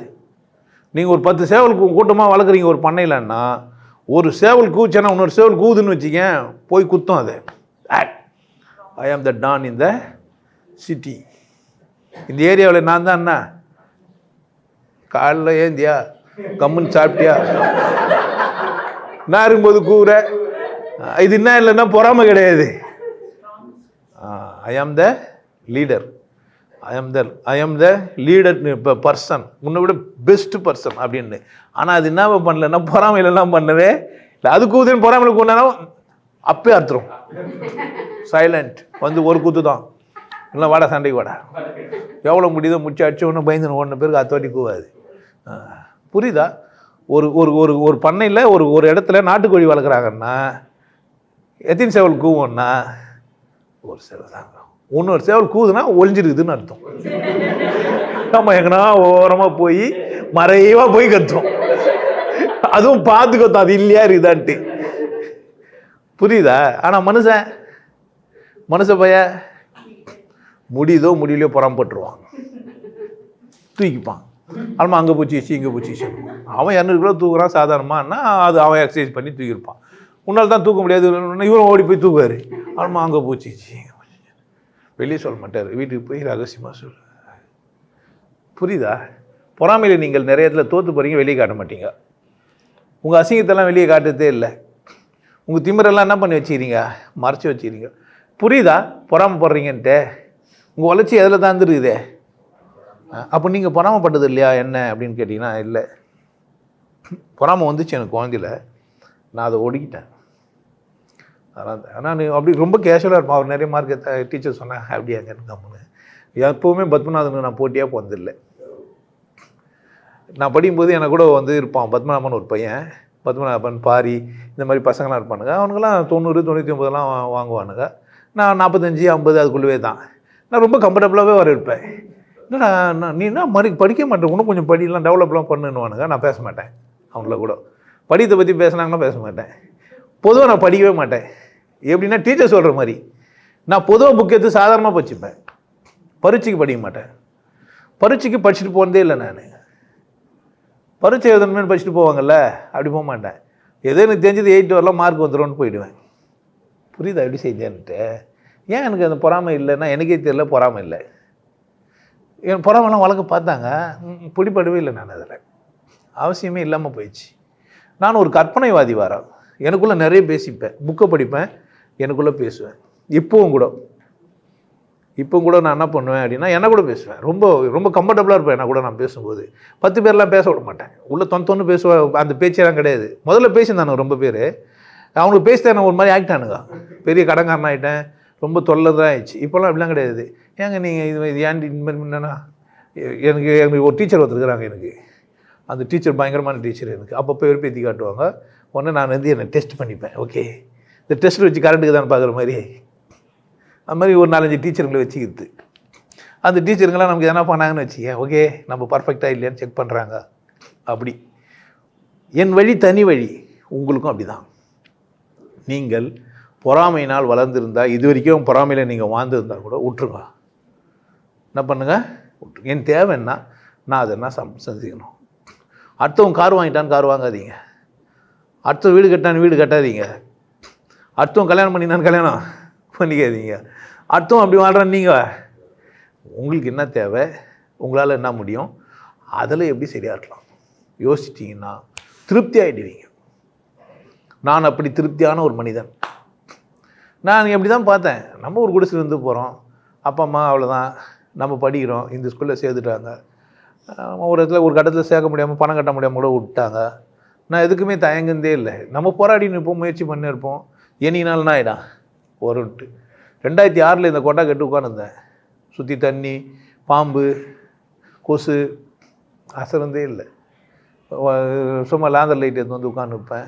நீங்கள் ஒரு 10 சேவல் கூட்டமாக வளர்க்குறீங்க ஒரு பண்ணையிலன்னா, ஒரு சேவல் கூச்சேன்னா இன்னொரு சேவல் கூவுதுன்னு வச்சுக்கேன், போய் குத்தும். அது ஐ ஆம் த டான் இன் த சிட்டி. இந்த ஏரியாவில் நான் தான் என்ன, காலைல ஏந்தியா கம்முன்னு சாப்பிட்டியா நான் இருக்கும்போது கூவுற, இது என்ன இல்லைன்னா பொறாமை கிடையாது. ஐ ஆம் த லீடர், ஐ ஆம் த லீடர் பர்சன், உன்னை விட பெஸ்ட் பர்சன் அப்படின்னு. ஆனால் அது என்ன பண்ணலன்னா பொறாமையிலலாம் பண்ணவே இல்லை. அது கூத்துன்னு பொறாமையில் கொண்டாலும் அப்பே அறுத்துரும். சைலண்ட் வந்து ஒரு கூத்து தான், இல்லை வாடா சண்டைக்கு வாடா, எவ்வளோ முடியுதோ முடிச்சு அடிச்சு ஒன்று பயந்துன்னு ஒன்று பேருக்கு அத்தோட்டி கூவாது. புரியுதா? ஒரு ஒரு ஒரு ஒரு பண்ணையில் ஒரு இடத்துல நாட்டுக்கோழி வளர்க்குறாங்கன்னா எத்தனை சேவல் கூவோன்னா ஒரு சேவல் தாங்க. இன்னொரு சேவல் கூதுன்னா ஒழிஞ்சிருக்குதுன்னு அர்த்தம். நம்ம எங்கன்னா ஓரமாக போய் மறைவாக போய் கத்தும், அதுவும் பார்த்து கத்தும் அது இல்லையா இருக்குதான்ட்டு. புரியுதா? ஆனால் மனுஷ பைய முடியுதோ முடியலையோ பொறாமப்பட்டுருவான், தூக்கிப்பான். ஆமாம் அங்கே பூச்சிச்சு இங்கே பூச்சிச்சு. அவன் 200 கிலோ தூக்குறான் சாதாரணமானா, அது அவன் எக்ஸசைஸ் பண்ணி தூக்கியிருப்பான். உன்னால் தான் தூக்க முடியாது, இவரும் ஓடி போய் தூக்குவார். ஆமாம் அங்கே பூச்சிச்சு இங்கே பூச்சிச்சு, வெளியே சொல்ல மாட்டார், வீட்டுக்கு போய் ரகசியமாக சொல்லு. புரியுதா? பொறாமையில் நீங்கள் நிறைய இடத்துல தோற்று போகிறீங்க, வெளியே காட்ட மாட்டீங்க. உங்கள் அசிங்கத்தெல்லாம் வெளியே காட்டுறதே இல்லை. உங்கள் திமிரெல்லாம் என்ன பண்ணி வச்சுக்கிறீங்க, மறைச்சி வச்சுக்கிறீங்க. புரியுதா? பொறாமைப்படுறீங்கன்ட்டு உங்கள் வளர்ச்சி எதில் தான் இருந்துருக்குதே. அப்போ நீங்கள் பொறாமப்பட்டது இல்லையா என்ன அப்படின்னு கேட்டிங்கன்னா இல்லை. பொறாமை வந்துச்சு எனக்கு குழந்தையில், நான் அதை ஒடுக்கிட்டேன். அதான். ஆனால் அப்படி ரொம்ப கேஷுவலாக இருப்பேன். அவர் நிறைய மார்க் டீச்சர் சொன்னேன் அப்படியே அங்கே கம்முன்னு. எப்போவுமே பத்மநாதனுக்கு நான் போட்டியாக போனதில்லை. நான் படிக்கும்போது எனக்கு கூட வந்து இருப்பான் பத்மநாபன் ஒரு பையன், பத்மநாபன் பாரி இந்த மாதிரி பசங்களாம் இருப்பானுங்க. அவனுங்கெல்லாம் 90 99 வாங்குவானுங்க. நான் 45 50 அதுக்குள்ளவே தான். நான் ரொம்ப கம்ஃபர்டபுளாகவே வர இருப்பேன். என்னடா நீ என்ன மாதிரி படிக்க மாட்டேன், இன்னும் கொஞ்சம் படிலாம் டெவலப்லாம் பண்ணுன்னுவானுங்க. நான் பேச மாட்டேன் அவங்கள கூட. படித்தை பற்றி பேசினாங்கன்னா பேச மாட்டேன். பொதுவாக நான் படிக்கவே மாட்டேன். எப்படின்னா டீச்சர் சொல்கிற மாதிரி நான் பொதுவாக புக் எடுத்து சாதாரணமாக படிச்சுப்பேன். பரீட்சைக்கு படிக்க மாட்டேன். பரீட்சைக்கு படிச்சுட்டு போனதே இல்லை. நான் பரீட்சை எழுதணுமே படிச்சுட்டு போவாங்கல்ல, அப்படி போக மாட்டேன். எதோ எனக்கு தெரிஞ்சது 8 வரலாம் மார்க் வந்துடும்னு போயிடுவேன். புரியுதா எப்படி செஞ்சேன்ட்டு? ஏன் எனக்கு அந்த பொறாமை இல்லைன்னா எனக்கே தெரியல, பொறாமை இல்லை. என் பொறாமைலாம் வழக்கு பார்த்தாங்க, பிடிப்படவே இல்லை. நான் அதில் அவசியமே இல்லாமல் போயிடுச்சு. நான் ஒரு கற்பனைவாதி வரேன். எனக்குள்ளே நிறைய பேசிப்பேன், புக்கை படிப்பேன், எனக்குள்ளே பேசுவேன். இப்போவும் கூட நான் என்ன பண்ணுவேன் அப்படின்னா என்ன கூட பேசுவேன். ரொம்ப ரொம்ப கம்ஃபர்டபுளாக இருப்பேன். என்ன கூட நான் பேசும்போது 10 பேர்லாம் பேச விட மாட்டேன். உள்ளே தொன்னு பேசுவேன். அந்த பேச்செல்லாம் கிடையாது. முதல்ல பேசியிருந்தானு ரொம்ப பேர், அவனுக்கு பேசிட்டேன். நான் ஒரு மாதிரி ஆகிட்டானுங்க, பெரிய கடங்காரன் ஆகிட்டேன், ரொம்ப தொல்லை தான் ஆயிடுச்சு. இப்போல்லாம் அப்படிலாம் கிடையாது. ஏங்க நீங்கள் இது ஏன்டி இந்த மாதிரி என்னன்னா, எனக்கு ஒரு டீச்சர் ஒருத்தருக்குறாங்க. எனக்கு அந்த டீச்சர் பயங்கரமான டீச்சர். எனக்கு அப்பப்போ வெறுப்பேற்றி காட்டுவாங்க. உடனே நான் வந்து என்னை டெஸ்ட் பண்ணிப்பேன். ஓகே, இந்த டெஸ்ட் வச்சு கரண்ட்டுக்கு தான் பார்க்குற மாதிரி, அது மாதிரி ஒரு 4-5 டீச்சருங்களை வச்சுக்கிது. அந்த டீச்சருங்களாம் நமக்கு எதனா பண்ணாங்கன்னு வச்சுக்கேன், ஓகே நம்ம பர்ஃபெக்டாக இல்லையான்னு செக் பண்ணுறாங்க. அப்படி என் வழி தனி வழி. உங்களுக்கும் அப்படி தான். நீங்கள் பொறாமையினால் வளர்ந்துருந்தால், இது வரைக்கும் பொறாமையில் நீங்கள் வாழ்ந்துருந்தால் கூட விட்டுருங்க. என்ன பண்ணுங்கள், விட்டுருங்க. என் தேவை என்ன, நான் அதை என்ன செஞ்சுக்கணும். அடுத்தவங்க கார் வாங்கிட்டான்னு கார் வாங்காதீங்க. அடுத்த வீடு கட்டான்னு வீடு கட்டாதீங்க. அடுத்தவங்க கல்யாணம் பண்ணினான்னு கல்யாணம் பண்ணிக்காதீங்க. அடுத்தவங்க அப்படி வாழ்கிறான்னு நீங்கள், உங்களுக்கு என்ன தேவை, உங்களால் என்ன முடியும், அதில் எப்படி சரியாக இருக்கலாம் யோசிச்சிட்டிங்கன்னா திருப்தி ஆகிடுவீங்க. நான் அப்படி திருப்தியான ஒரு மனிதன். நான் எப்படி தான் பார்த்தேன், நம்ம ஒரு குடிசையிலேருந்து போகிறோம், அப்பா அம்மா அவ்வளோதான், நம்ம படிக்கிறோம், இந்த ஸ்கூலில் சேர்த்துட்டாங்க, ஒரு இடத்துல ஒரு கட்டத்தில் சேர்க்க முடியாமல் பணம் கட்ட முடியாமல் கூட விட்டாங்க. நான் எதுக்குமே தயங்குந்தே இல்லை. நம்ம போராடி நிற்போம், முயற்சி பண்ணியிருப்போம். என்னினால்னா ஆகிடான் ஒருட்டு. 2006 இந்த கொட்டா கட்டு உட்காந்துருந்தேன். சுற்றி தண்ணி, பாம்பு, கொசு, அசரந்தே இல்லை. சும்மா லாந்தர் லைட் எடுத்து வந்து உட்காந்துருப்பேன்.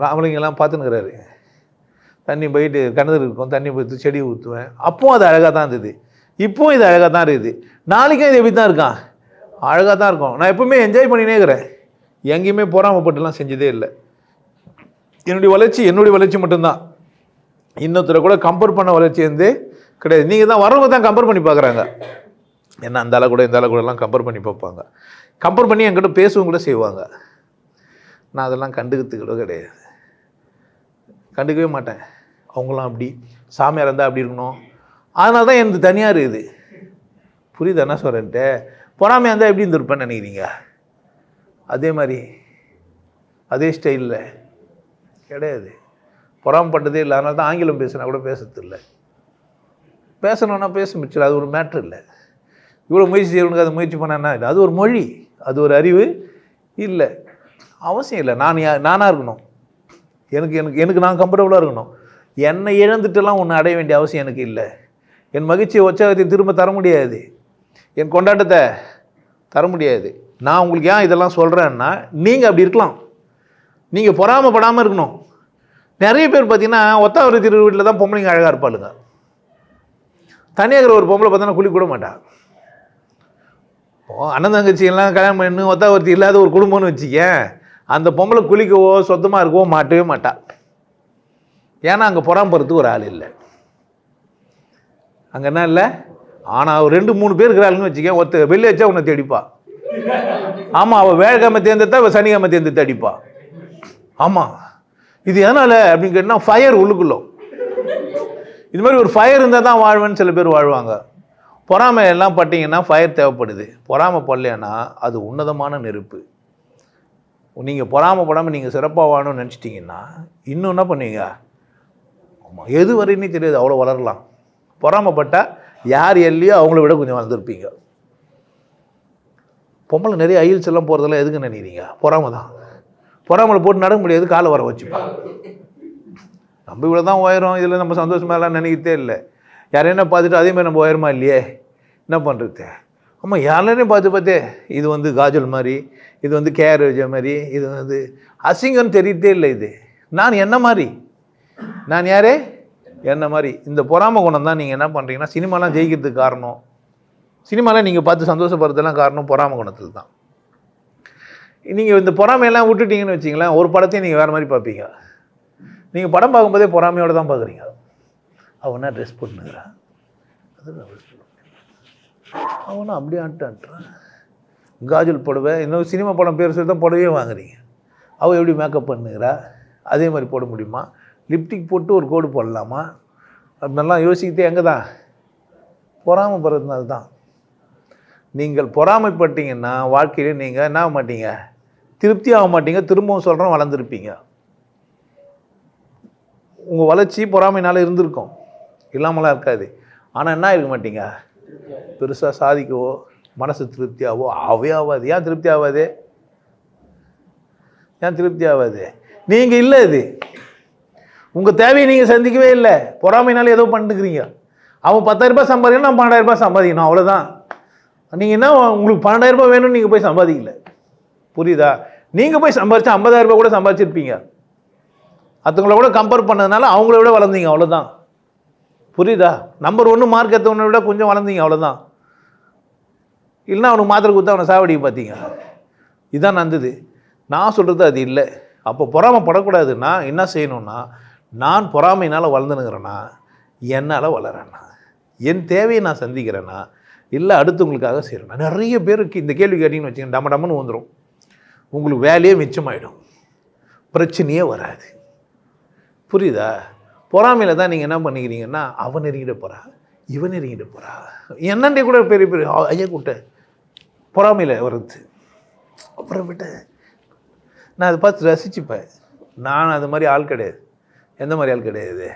ராமலிங்கெல்லாம் பார்த்துன்னுக்கிறாரு. தண்ணி போயிட்டு கிணறு இருக்கும், தண்ணி போயிட்டு செடி ஊற்றுவேன். அப்பவும் அது அழகாக தான் இருந்தது, இப்போவும் இது அழகாக தான் இருக்குது, நாளைக்கும் இது எப்படி தான் இருக்கான், அழகாக தான் இருக்கும். நான் எப்பவுமே என்ஜாய் பண்ணினே இருக்கிறேன், எங்கேயுமே பொறாமப்பட்டுலாம் செஞ்சதே இல்லை. என்னுடைய வளர்ச்சி மட்டும்தான். இன்னொருத்தரை கூட கம்பேர் பண்ண வளர்ச்சி வந்து கிடையாது. நீங்கள் தான் வரவங்க தான் கம்பேர் பண்ணி பார்க்குறாங்க. என்ன அந்த அளவு கூட இந்த அளவு கூடலாம் கம்பேர் பண்ணி பார்ப்பாங்க. கம்பேர் பண்ணி என்கிட்ட பேசவும் கூட செய்வாங்க. நான் அதெல்லாம் கண்டுக்கிறதுக்கு கூட கிடையாது, கண்டுக்கவே மாட்டேன். அவங்களாம் அப்படி சாமியார் இருந்தால் அப்படி இருக்கணும், அதனால தான் எனக்கு தனியாக இருக்குது. புரியுது என்ன சொல்கிறேன்ட்டு? பொறாமையாக இருந்தால் எப்படி இருந்திருப்பேன்னு நினைக்கிறீங்க? அதே மாதிரி அதே ஸ்டைலில் கிடையாது, பொறாமப்பட்டதே இல்லை. அதனால தான் ஆங்கிலம் பேசுனா கூட பேசுறது இல்லை. பேசணுன்னா பேச முடிச்சிடும், அது ஒரு மேட்ரு இல்லை. இவ்வளோ முயற்சி செய்யணுங்க, அதை முயற்சி பண்ணான்னா இல்லை, அது ஒரு மொழி, அது ஒரு அறிவு இல்லை, அவசியம் இல்லை. நானாக இருக்கணும், எனக்கு நான் கம்ஃபர்டபுளாக இருக்கணும். என்னை இழந்துட்டுலாம் ஒன்று அடைய வேண்டிய அவசியம் எனக்கு இல்லை. என் மகிழ்ச்சியை உற்சாகத்தை திரும்ப தர முடியாது, என் கொண்டாட்டத்தை தர முடியாது. நான் உங்களுக்கு ஏன் இதெல்லாம் சொல்கிறேன்னா, நீங்கள் அப்படி இருக்கலாம், நீங்கள் பொறாமப்படாமல் இருக்கணும். நிறைய பேர் பார்த்தீங்கன்னா ஒத்தாவரி திரு வீட்டில் தான் பொம்பளைங்க அழகாக இருப்பாளுங்க. தனியாக இருக்கிற ஒரு பொம்பளை பார்த்தோன்னா குளிக்க கூட மாட்டா. அண்ணன் தங்கச்சியெல்லாம் கல்யாணம் பண்ணி ஒத்தாவர்த்தி இல்லாத ஒரு குடும்பம்னு வச்சுக்க, அந்த பொம்பளை குளிக்கவோ சொந்தமாக இருக்கவோ மாட்டவே மாட்டா. ஏன்னா அங்கே பொறாமப்படுறதுக்கு ஒரு ஆள் இல்லை. அங்கே என்ன இல்லை, ஆனால் ஒரு 2-3 பேர் இருக்கிறாளுன்னு வச்சுக்க, ஒருத்த வெளியே வச்சா உன்னை தேடிப்பா. ஆமாம், அவள் வேலைக்கிழமை தேர்ந்தெடுத்தா அவள் சனிக்கிழமை தேர்ந்தெடுத்து அடிப்பா. ஆமாம், இது எதனால் அப்படின்னு கேட்டால் ஃபயர் உள்ளுக்குள்ளோ. இது மாதிரி ஒரு ஃபயர் இருந்தால் தான் வாழ்வேன்னு சில பேர் வாழ்வாங்க. பொறாமை எல்லாம் பட்டிங்கன்னா ஃபயர் தேவைப்படுது. பொறாமை படலைன்னா அது உன்னதமான நெருப்பு. நீங்கள் பொறாமப்படாமல் நீங்கள் சிறப்பாக வாழணும்னு நினச்சிட்டிங்கன்னா இன்னும் என்ன பண்ணுவீங்க? ஆமாம், எது வரைன்னு தெரியாது, அவ்வளோ வளரலாம். பொறாமப்பட்டால் யார் எல்லையோ அவங்கள விட கொஞ்சம் வளர்ந்துருப்பீங்க. பொம்பளை நிறைய ஐல்ஸ் எல்லாம் போகிறதெல்லாம் எதுக்குன்னு நினைக்கிறீங்க? பொறாமை தான். பொறாமலை போட்டு நடக்க முடியாது, காலை வர வச்சுப்பா. நம்ம இவ்வளோ தான் உயரம், இதில் நம்ம சந்தோஷமாலாம் நினைக்கிறதே இல்லை. யாரையும் பார்த்துட்டு அதேமாதிரி நம்ம உயரமா இல்லையே, என்ன பண்ணுறது? ஆமாம், யாரையும் பார்த்தே இது வந்து காஜல் மாதிரி, இது வந்து கேஆர் விஜய் மாதிரி, இது வந்து அசிங்கம்னு தெரியதே இல்லை. இது நான் என்ன மாதிரி, நான் யாரே என்ன மாதிரி. இந்த பொறாமை குணம் தான் நீங்கள் என்ன பண்ணுறீங்கன்னா சினிமாலாம் ஜெயிக்கிறதுக்கு காரணம். சினிமாலாம் நீங்கள் பார்த்து சந்தோஷப்படுறதுலாம் காரணம் பொறாமை குணத்தில் தான். நீங்கள் இந்த பொறாமையெல்லாம் விட்டுட்டீங்கன்னு வச்சிங்களேன், ஒரு படத்தையும் நீங்கள் வேறு மாதிரி பார்ப்பீங்க. நீங்கள் படம் பார்க்கும்போதே பொறாமையோடு தான் பார்க்குறீங்க. அவனா ட்ரெஸ் போட்டுனுங்கிறான், அவனா அப்படியே ஆட்டான், காஜல் புடவை, இன்னும் சினிமா படம் பேர் சொல்லி தான் புடவையே வாங்குறீங்க. அவள் எப்படி மேக்கப் பண்ணுகிறா, அதே மாதிரி போட முடியுமா? லிப்டிக் போட்டு ஒரு கோடு போடலாமா? அப்படின்லாம் யோசிக்கிட்டே எங்கே தான் பொறாமைப்படுறதுனால தான். நீங்கள் பொறாமைப்பட்டீங்கன்னா வாழ்க்கையிலே நீங்கள் என்ன ஆக மாட்டீங்க, திருப்தி ஆக மாட்டீங்க. திரும்பவும் சொல்கிறோம், வளர்ந்துருப்பீங்க. உங்கள் வளர்ச்சி பொறாமைனால இருந்திருக்கும், இல்லாமலாம் இருக்காது. ஆனால் என்ன இருக்க மாட்டீங்க, பெருசாக சாதிக்கவோ மனசு திருப்தியாகவோ ஆகாது. ஏன் திருப்தி ஆகாது? நீங்கள் இல்லை, இது உங்கள் தேவையை நீங்கள் சந்திக்கவே இல்லை. பொறாமைனால ஏதோ பண்ணிட்டுக்கிறீங்க. அவன் 10,000 ரூபாய் சம்பாதிக்கணும், நான் 12,000 ரூபாய் சம்பாதிக்கணும், அவ்வளோதான். நீங்கள் என்ன, உங்களுக்கு 12,000 ரூபாய் வேணும்னு நீங்கள் போய் சம்பாதிக்கல. புரியுதா? நீங்கள் போய் சம்பாதிச்சா 50,000 ரூபாய் கூட சம்பாதிச்சிருப்பீங்க. மற்றவங்கள கூட கம்பேர் பண்ணதுனால அவங்கள விட வளர்ந்தீங்க, அவ்வளோதான். புரியுதா? நம்பர் 1 மார்க் எடுத்தவனை விட கொஞ்சம் வளர்ந்தீங்க, அவ்வளோதான். இல்லைன்னா அவனுக்கு மாத்திரை கொடுத்தா அவனை சாவடிக்க பார்த்தீங்க. இதுதான் நடந்தது. நான் சொல்கிறது அது இல்லை. அப்போ பொறாமைப்படக்கூடாதுன்னா என்ன செய்யணும்னா, நான் பொறாமையினால் வளர்ந்துனுங்கிறேன்னா, என்னால் வளரேன்னா, என் தேவையை நான் சந்திக்கிறேன்னா, இல்லை அடுத்தவங்களுக்காக செய்கிறேன்னா. நிறைய பேருக்கு இந்த கேள்வி கேட்டிங்கன்னு வச்சுக்கோங்க, டம்மன்னு வந்துடும். உங்களுக்கு வேலையே மிச்சமாயிடும், பிரச்சனையே வராது. புரியுதா? பொறாமையில் தான் நீங்கள் என்ன பண்ணிக்கிறீங்கன்னா, அவன் நெருங்கிட போகிறா, இவன் நெருங்கிட போகிறா, என்னண்டே கூட பெரிய ஐயா கூட்ட பொறாமையில் வருது. அப்புறம் விட்டு நான் அதை பார்த்து ரசிச்சுப்பேன். நான் அது மாதிரி ஆள் கிடையாது. எந்த மாதிரி ஆள் கிடையாது?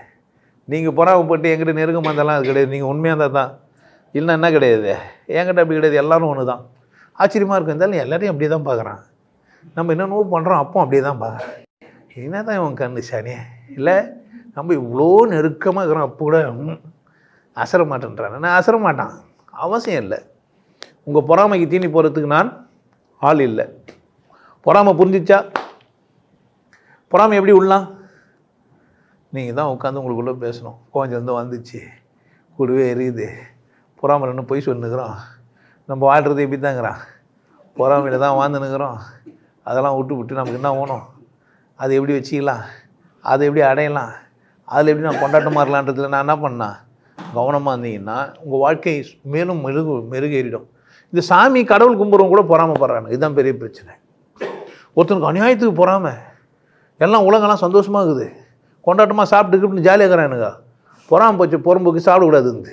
நீங்கள் பொறாமைப்பட்டு என்கிட்ட நெருங்கமாக இருந்தாலும் அது கிடையாது. நீங்கள் உண்மையாக இருந்தால் தான். இல்லைன்னா என்ன கிடையாது, என்கிட்ட அப்படி கிடையாது. எல்லோரும் ஒன்று தான். ஆச்சரியமாக இருக்கும். இருந்தாலும் எல்லாரையும் அப்படியே தான் பார்க்குறான். நம்ம என்னென்னவோ பண்ணுறோம், அப்போ அப்படியே தான் பார்க்குறேன். என்ன தான் இவன் கண்ணு சாணியே இல்லை, நம்ம இவ்வளோ நெருக்கமாக இருக்கிறோம், அப்போ கூட அசர மாட்டேன்றான். நான் அசர மாட்டான், அவசியம் இல்லை. உங்கள் பொறாமைக்கு தீனி போகிறதுக்கு நான் ஆள் இல்லை. பொறாமை புரிஞ்சிச்சா? பொறாமை எப்படி விடலாம்? நீங்கள் தான் உட்காந்து உங்களுக்குள்ளே பேசணும். கொஞ்சம் வந்துச்சு, கூடவே எரியுது, பொறாமைன்னு பொய் சொல்லுங்கிறோம், நம்ம வாழ்கிறது எப்படி தாங்கிறான், பொறாமையில் தான் வாழ்ந்துனுங்கிறோம், அதெல்லாம் விட்டு நமக்கு என்ன வேணும், அதை எப்படி வச்சுக்கலாம், அதை எப்படி அடையலாம், அதில் எப்படி நான் கொண்டாட்டமாக இருக்கலான்றதுல நான் என்ன பண்ணேன், கவனமாக இருந்தீங்கன்னா உங்கள் வாழ்க்கை மேலும் மெருகேறிடும். இந்த சாமி கடவுள் கும்பிட்றவங்க கூட பொறாமைப்படுறாங்க. இதுதான் பெரிய பிரச்சனை. ஒருத்தனுக்கு அநியாயத்துக்கு பொறாமை. எல்லாம் உலகெல்லாம் சந்தோஷமாக இருக்குது, கொண்டாட்டமாக சாப்பிட்டுக்கிட்டு ஜாலியாக இருக்கிறானுங்க. பொறாமை போச்சு, புறம்போக்கு சாப்பிடக்கூடாதுந்து.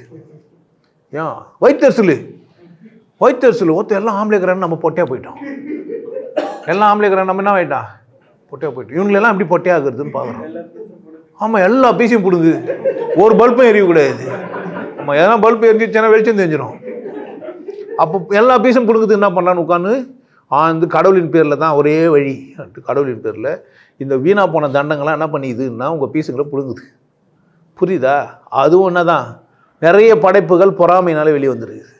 ஏன் வயிற்றுச்சல் ஒருத்தர் எல்லாம் ஆம்பளை இருக்கிறான்னு நம்ம பொட்டையாக போயிட்டோம். எல்லாம் ஆம்பளை இருக்கிறான்னு நம்ம என்ன ஆகிட்டான், பொட்டையாக போயிட்டோம். இவங்களெல்லாம் எப்படி பொட்டையாகிறதுன்னு பார்க்குறோம். ஆமாம், எல்லா பீஸையும் பிடுங்குது, ஒரு பல்பும் எரியக்கூடாது. ஆமாம், எதனா பல்பு எரிஞ்சிச்சுன்னா வெளிச்சம் தெரிஞ்சிடும். அப்போ எல்லா பீஸும் பிடுங்குது. என்ன பண்ணலான்னு உட்காந்து இந்த கடவுளின் பேரில் தான் ஒரே வழி. கடவுளின் பேரில் இந்த வீணாக போன தண்டங்கள்லாம் என்ன பண்ணிக்குதுன்னா உங்கள் பீஸுங்களை பிடுங்குது. புரியுதா? அதுவும் என்ன தான், நிறைய படைப்புகள் பொறாமையினால வெளியே வந்துருக்குது.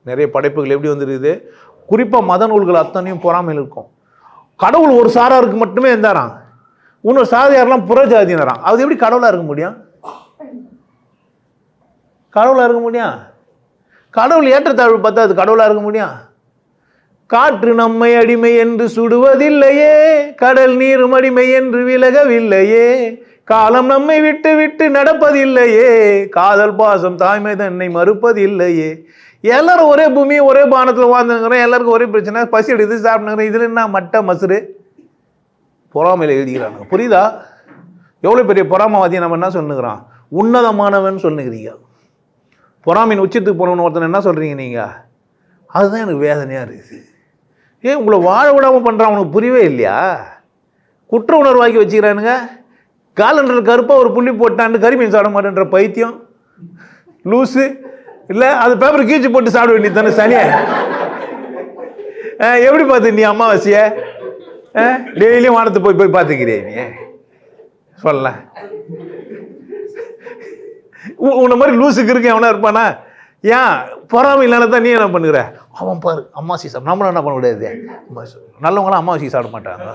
நிறைய படைப்புகள் எப்படி வந்துருக்குது, குறிப்பாக மத நூல்கள் அத்தனையும் பொறாமையில் இருக்கும். கடவுள் ஒரு சாராருக்கு மட்டுமே இருந்தாராம், இன்னொரு சாதியாரெல்லாம் புறஜாதியினராம். அது எப்படி கடவுளாக இருக்க முடியும்? கடவுளாக இருக்க முடியும்? கடவுள் ஏற்றத்தாழ்வு பார்த்தா அது கடவுளாக இருக்க முடியும்? காற்று நம்மை அடிமை என்று சுடுவதில்லையே, கடல் நீரும் அடிமை என்று விலகவில்லையே, காலம் நம்மை விட்டு விட்டு நடப்பதில்லையே, காதல் பாசம் தாய்மை தன்னை மறுப்பதில்லையே. எல்லாரும் ஒரே பூமி ஒரே பானத்தில் வாழ்ந்துங்கிறோம், எல்லாருக்கும் ஒரே பிரச்சனை, பசி எடுத்து சாப்பிடுங்கிறோம். இதில் என்ன மட்ட மசுறு பொறாமையில் எழுதிக்கிறாங்க. புரியுதா? எவ்வளோ பெரிய பொறாமவாதியை நம்ம என்ன சொல்லுங்கிறோம், உன்னதமானவன் சொல்லுங்கிறீங்க. பொறாமையின் உச்சத்துக்கு போனவன் ஒருத்தன் என்ன சொல்கிறீங்க நீங்கள்? அதுதான் எனக்கு வேதனையாக இருக்குது. ஏன் உங்களை வாழ விடாமல் பண்ணுறான், உனக்கு புரியவே இல்லையா? குற்ற உணர்வாக்கி வச்சுக்கிறானுங்க. காலண்டர் கருப்பாக ஒரு புள்ளி போட்டான்னு கறிமீன் சாப்பிட மாட்டேன்ற பைத்தியம் லூஸு இல்லை, அது பேப்பர் கீழ்ச்சி போட்டு சாப்பிட வேண்டியது தானே சனியை. எப்படி பார்த்து நீ அமாவாசைய டெய்லியும் வானத்தை போய் பார்த்துக்கிறிய நீ? சொல்ல உன்ன மாதிரி லூஸுக்கு இருக்கு எவனா இருப்பானா? ஏன் பொறாமை இல்லைன்னா தான் நீ என்ன பண்ணுகிற? அவன் பாரு அம்மாவாசை சாப்பிட, நம்மளும் என்ன பண்ண முடியாது. நல்லவங்களாம் அம்மாவாசை சாப்பிட மாட்டாங்க.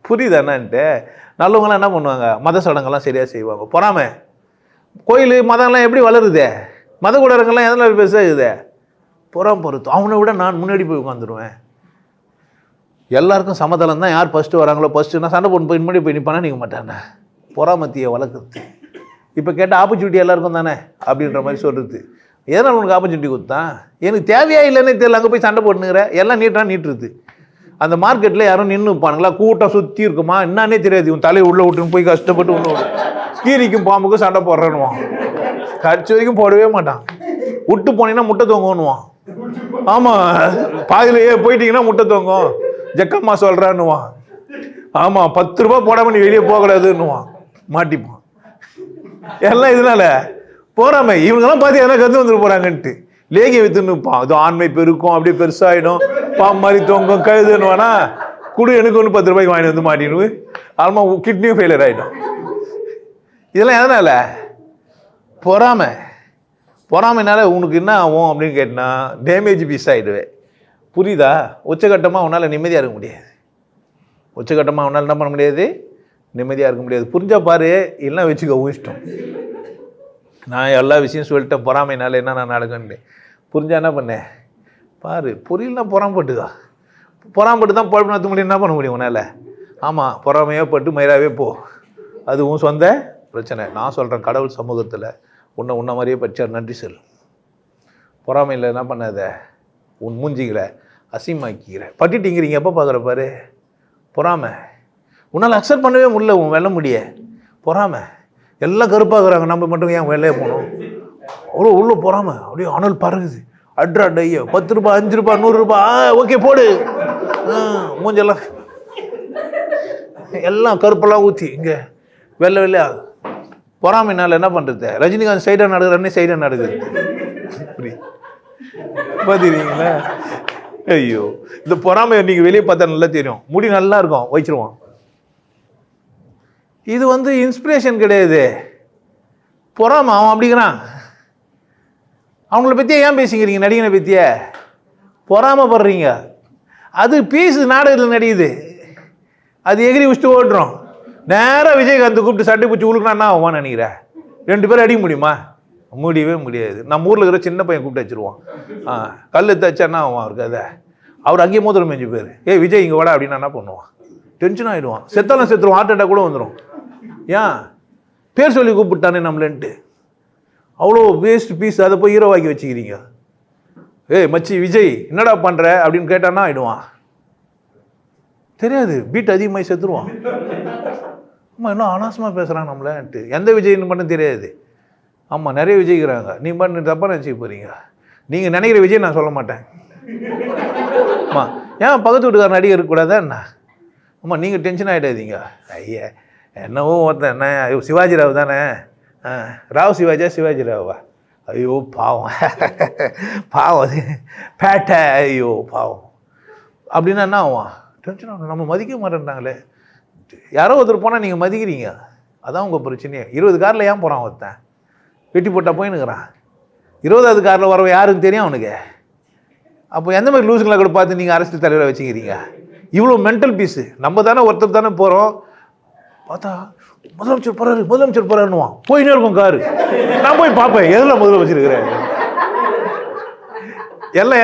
புரியுதா என்னன்ட்டு? நல்லவங்களாம் என்ன பண்ணுவாங்க, மத சடங்கெல்லாம் சரியாக செய்வாங்க. பொறாமை கோயில் மதம்லாம் எப்படி வளருது, மத கூடங்கள்லாம் எதனால் பெருசாகுது? பொறாமை பொறுத்து. அவனை விட நான் முன்னாடி போய் உட்காந்துருவேன். எல்லாருக்கும் சமதளம் தான். யார் ஃபஸ்ட்டு வராங்களோ, ஃபஸ்ட்டுனா சண்டை போட்டு போய் முன்னாடி போய் நிற்பானா நிற்க மாட்டானே. பொறாமத்தியை வளர்க்குறது. இப்போ கேட்ட ஆப்பர்ச்சுனிட்டி எல்லாருக்கும் தானே அப்படின்ற மாதிரி சொல்கிறது. எதனால் உனக்கு ஆப்பர்ச்சுனிட்டி கொடுத்தான்? எனக்கு தேவையா இல்லைன்னே தெரியல. அங்கே போய் சண்டை போட்டுனுங்கிற, எல்லாம் நீட்டுறது. அந்த மார்க்கெட்டில் யாரும் நின்று வைப்பானுங்களா, கூட்டம் சுற்றி இருக்குமா, என்னன்னே தெரியாது. இவன் தலையை உள்ளே விட்டுன்னு போய் கஷ்டப்பட்டு உள்ள கீரிக்கும் பாம்புக்கும் சண்டை போடுறேன்னுவான். கடிச்சு வரைக்கும் போடவே மாட்டான். விட்டு போனீங்கன்னா முட்டை தொங்குவான். ஆமாம், பாதிலேயே போயிட்டீங்கன்னா முட்டை தொங்கும், ஜக்கம்மா சொல்கிறான்னுவான். ஆமாம், 10 ரூபா போடாமல் நீ வெளியே போகக்கூடாதுன்னுவான். மாட்டிப்பான். எல்லாம் இதனால போறாம. இவங்கெல்லாம் பார்த்து எதனா கற்று வந்துட்டு போகிறாங்கன்ட்டு லேகிய வித்துன்னு இருப்பான். அது ஆண்மை பெருக்கும், அப்படியே பெருசாகிடும், பாம்பு மாதிரி தொங்கும், கழுதுன்னுவானா. குடு எனக்கு ஒன்று 10 ரூபாய்க்கு வாங்கி வந்து மாட்டின்னு ஆல்மா கிட்னியும் ஃபெயிலியர் ஆகிடும். இதெல்லாம் எதனால? பொறாமைனால உனக்கு என்ன ஆகும் அப்படின்னு கேட்டினா டேமேஜ் பீஸ் ஆகிடுவேன். புரியுதா? உச்சகட்டமாக உன்னால் நிம்மதியாக இருக்க முடியாது. உச்சகட்டமாக உன்னால் என்ன பண்ண முடியாது, நிம்மதியாக இருக்க முடியாது. புரிஞ்சா பாரு, இல்லைன்னா வச்சுக்க இஷ்டம். நான் எல்லா விஷயம் சொல்லிட்டேன். பொறாமைனால என்ன நான் நடக்குன்னு புரிஞ்சா என்ன பண்ணேன் பாரு. புரியலன்னா பொறாமப்பட்டுக்கா. பொறாமப்பட்டு தான் பொழப்பு நடத்த முடியும். என்ன பண்ண முடியும் உன்னால்? ஆமாம், பொறாமையோ பட்டு மயிராகவே போ. அதுவும் சொந்த பிரச்சனை. நான் சொல்கிறேன், கடவுள் சமூகத்தில் உன்ன மாதிரியே பச்சார் நன்றி சொல். பொறாமையில் என்ன பண்ணாத, உன் மூஞ்சிக்கிற அசிங்கமாக்கிக்கிற பட்டிட்டிங்கிறீங்க. எப்போ பார்க்குற பாரு பொறாமை. உன்னால் அக்செப்ட் பண்ணவே முடியல உன் வெல்ல முடிய. பொறாமை. எல்லாம் கருப்பாக்குறாங்க, நம்ம மட்டும் ஏன் வெள்ளையே போகணும்? அவ்வளோ உள்ள பொறாமை. அப்படியே அனல் பறகுது. அட்ரா டைய 10 ரூபா 5 ரூபா 100 ரூபா ஓகே போடு. மூஞ்செல்லாம் எல்லாம் கருப்பெல்லாம் ஊற்றி இங்கே வெள்ளை பொறாமைனால என்ன பண்ணுறது? ரஜினிகாந்த் சைடாக நடக்குறன்னே சைடாக நடக்குது. அப்படி பார்த்துக்கிறீங்களா? ஐயோ, இந்த பொறாமையை நீங்கள் வெளியே பார்த்தா நல்லா தெரியும். முடி நல்லா இருக்கும், வச்சிருவான். இது இன்ஸ்பிரேஷன் கிடையாது, பொறாமை. அவன் அப்படிங்கிறான். அவங்கள பற்றியே ஏன் பேசிக்கிறீங்க? நடிகனை பற்றியே பொறாமப்படுறீங்க. அது பீஸு நாடகத்தில் நடிக்குது, அது எகிரி வச்சுட்டு ஓடுறோம். நேராக விஜயகாந்த் கூப்பிட்டு சட்டை பிடிச்சி உழுக்குனா ஆகுமான்னு நினைக்கிறேன்? 2 பேரும் அடிக்க முடியுமா? முடியவே முடியாது. நம்ம ஊரில் இருக்கிற சின்ன பையன் கூப்பிட்டு வச்சுருவான். கல் தச்சானா ஆகும் அவருக்கு. அதை அவர் அங்கேயே மோதிரம் மேஞ்சு பேர், விஜய் இங்கே வாடா அப்படின்னா என்ன பண்ணுவான்? டென்ஷன் ஆகிடுவான். செத்தாலும் செத்துருவான், ஹார்ட் அட்டாக் கூட வந்துடும். ஏன் பேர் சொல்லி கூப்பிட்டானே நம்மளன்ட்டு. அவ்வளோ வேஸ்ட் பீஸ், அதை போய் ஹீரோவாக்கி வச்சுக்கிறீங்க. மச்சி விஜய் என்னடா பண்ணுற அப்படின்னு கேட்டான்னா ஆகிடுவான். தெரியாது, பீட் அதிகமாக செத்துருவான். ஆமாம், இன்னும் அனாசமாக பேசுகிறாங்க நம்மளன்ட்டு. எந்த விஜய்னு மட்டும் தெரியாது. ஆமாம், நிறைய விஜய்க்கிறாங்க. நீ பண்ணு தப்பாக நினச்சிக்க போகிறீங்க. நீங்கள் நினைக்கிற விஜய் நான் சொல்ல மாட்டேன். ஆமாம், ஏன் பக்கத்து வீட்டுக்கார நடிகர் இருக்கக்கூடாதா என்ன? ஆமாம், நீங்கள் டென்ஷன் ஆகிடாதீங்க. ஐயா என்னவோ ஒருத்தன் என்ன, ஐயோ சிவாஜி ராவ் தானே, ராவ் சிவாஜியா சிவாஜி ராவா? ஐயோ பாவம், பாவம் அது பேட்டை, ஐயோ பாவம் அப்படின்னா என்ன ஆகும்? டென்ஷன் ஆகும். நம்ம மதிக்க மாட்டேன்றாங்களே. யாரோ ஒருத்தர் போனால் நீங்கள் மதிக்கிறீங்க, அதான் உங்கள் பிரச்சனையே. 20 காரில் ஏன் போகிறான் ஒருத்தன்? வெட்டி போட்டால் போயின்னுக்கிறான். 20வது காரில் வரவன் யாருன்னு தெரியும் அவனுக்கு. அப்போ எந்த மாதிரி லூசுங்களை கூட பார்த்து நீங்கள் அரசியல் தலைவரை வச்சுக்கிறீங்க? இவ்வளோ மென்டல் பீஸு. நம்ம தானே ஒருத்தர் தானே போகிறோம், பார்த்தா முதலமைச்சர் போகிறாரு முதலமைச்சர் போகிறாருன்னுவான். போயின்னே இருக்கும் காரு. நான் போய் பார்ப்பேன், எதில் முதல்ல வச்சுருக்கிறேன். எல்லாம்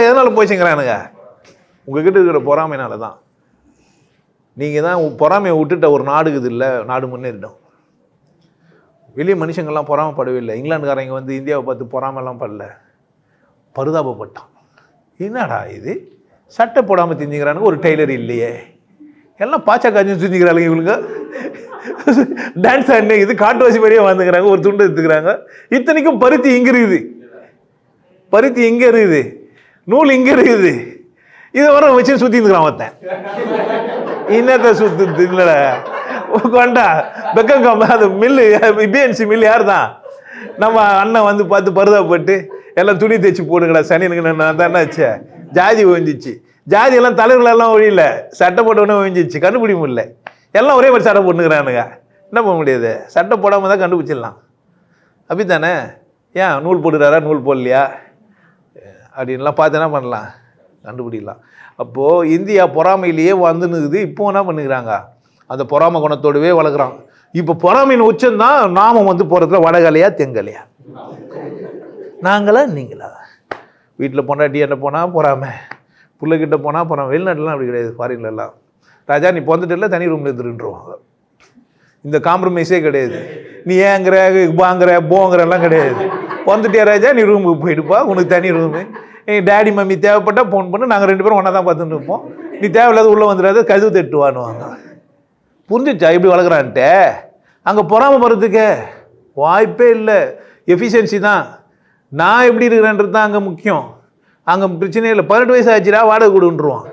எதனால் போச்சுங்கிறானுங்க? உங்ககிட்ட இருக்கிற பொறாமைனால தான். நீங்கள் தான் பொறாமையை விட்டுட்ட ஒரு நாடுக்குது இல்லை, நாடு முன்னேறிடும். வெளியே மனுஷங்கள்லாம் பொறாமப்படவே இல்லை. இங்கிலாந்துக்காரங்க வந்து இந்தியாவை பார்த்து பொறாமெல்லாம் படல, பரிதாபப்பட்டான். என்னடா இது, சட்டை போடாமல் திஞ்சுக்கிறானுங்க, ஒரு டெய்லர் இல்லையே, எல்லாம் பாச்சா காய்ச்சி திஞ்சுக்கிறாங்க இவளுங்க. டான்ஸ் ஆடினே இது காட்டுவாசி மாதிரியே வந்துக்கிறாங்க, ஒரு துண்டு எடுத்துக்கிறாங்க. இத்தனைக்கும் பருத்தி இங்கே இருக்குது, பருத்தி இங்கே இருக்குது, நூல் இங்கே இருக்குது. இதை வர வச்சு சுற்றிந்துக்கிறான் ஒருத்தன். இன்னத்தை சுத்து இல்லைடா கொண்டா பெக்கம். அது மில்லு பிஎன்சி மில்லு யார் தான்? நம்ம அண்ணன் வந்து பார்த்து பருதாப்பட்டு எல்லாம் துணி தைச்சி போடுங்கடா சனினுக்கு. நான் தான் என்னாச்சு, ஜாதி ஒழிஞ்சிச்சு. ஜாதி எல்லாம் தலைவர்களெல்லாம் ஒழியல, சட்டை போட்டவொடனே ஒழிஞ்சிச்சு. கண்டுபிடிக்க முடியல, எல்லாம் ஒரே மாதிரி சட்டை போட்டுக்கிறானுங்க. என்ன பண்ண முடியாது? சட்டை போடாமல் தான் கண்டுபிடிச்சிடலாம். அப்படி தானே? ஏன் நூல் போட்டுறாரா நூல் போடலையா அப்படின்லாம் பார்த்து என்ன பண்ணலாம், கண்டுபிடிக்கலாம். அப்போது இந்தியா பொறாமையிலேயே வந்துன்னுக்குது. இப்போ என்ன பண்ணுகிறாங்க, அந்த பொறாமை குணத்தோடவே வளர்க்குறான். இப்போ பொறாமையின் உச்சம்தான் நாம வந்து போகிறதுல வடகலையா தெங்கலையா, நாங்களா நீங்களா. வீட்டில் பொண்டாட்டி என்ன போனால் பொறாமை, பிள்ளைகிட்ட போனால் பொறாமை. வெளிநாட்டுலாம் அப்படி கிடையாது. ஃபாரின்லலாம் ராஜா நீ பொந்துட்டு இல்லை தனி ரூமில் இருந்துருவாங்க. இந்த காம்ப்ரமைஸே கிடையாது. நீ ஏங்கிற வாங்குற போங்கிறலாம் கிடையாது. பொந்துட்டியா ராஜா, நீ ரூமுக்கு போயிடுப்பா, உனக்கு தனி ரூமு. எங்கள் டேடி மம்மி தேவைப்பட்டால் ஃபோன் பண்ணு, நாங்கள் 2 பேரும் ஒன்றா தான் பார்த்துட்டு இருப்போம். நீ தேவையில்லாத உள்ளே வந்துடாத, கதவு தட்டுவானுவாங்க. புரிஞ்சிச்சா எப்படி வளர்க்குறான்ட்டு? அங்கே பொறாமை போகிறதுக்கு வாய்ப்பே இல்லை. எஃபிஷியன்சி தான். நான் எப்படி இருக்கிறேன்றது தான் அங்கே முக்கியம். அங்கே பிரச்சனையே இல்லை. 18 வயசு ஆச்சுடா வாடகை கொடுன்றுவான்.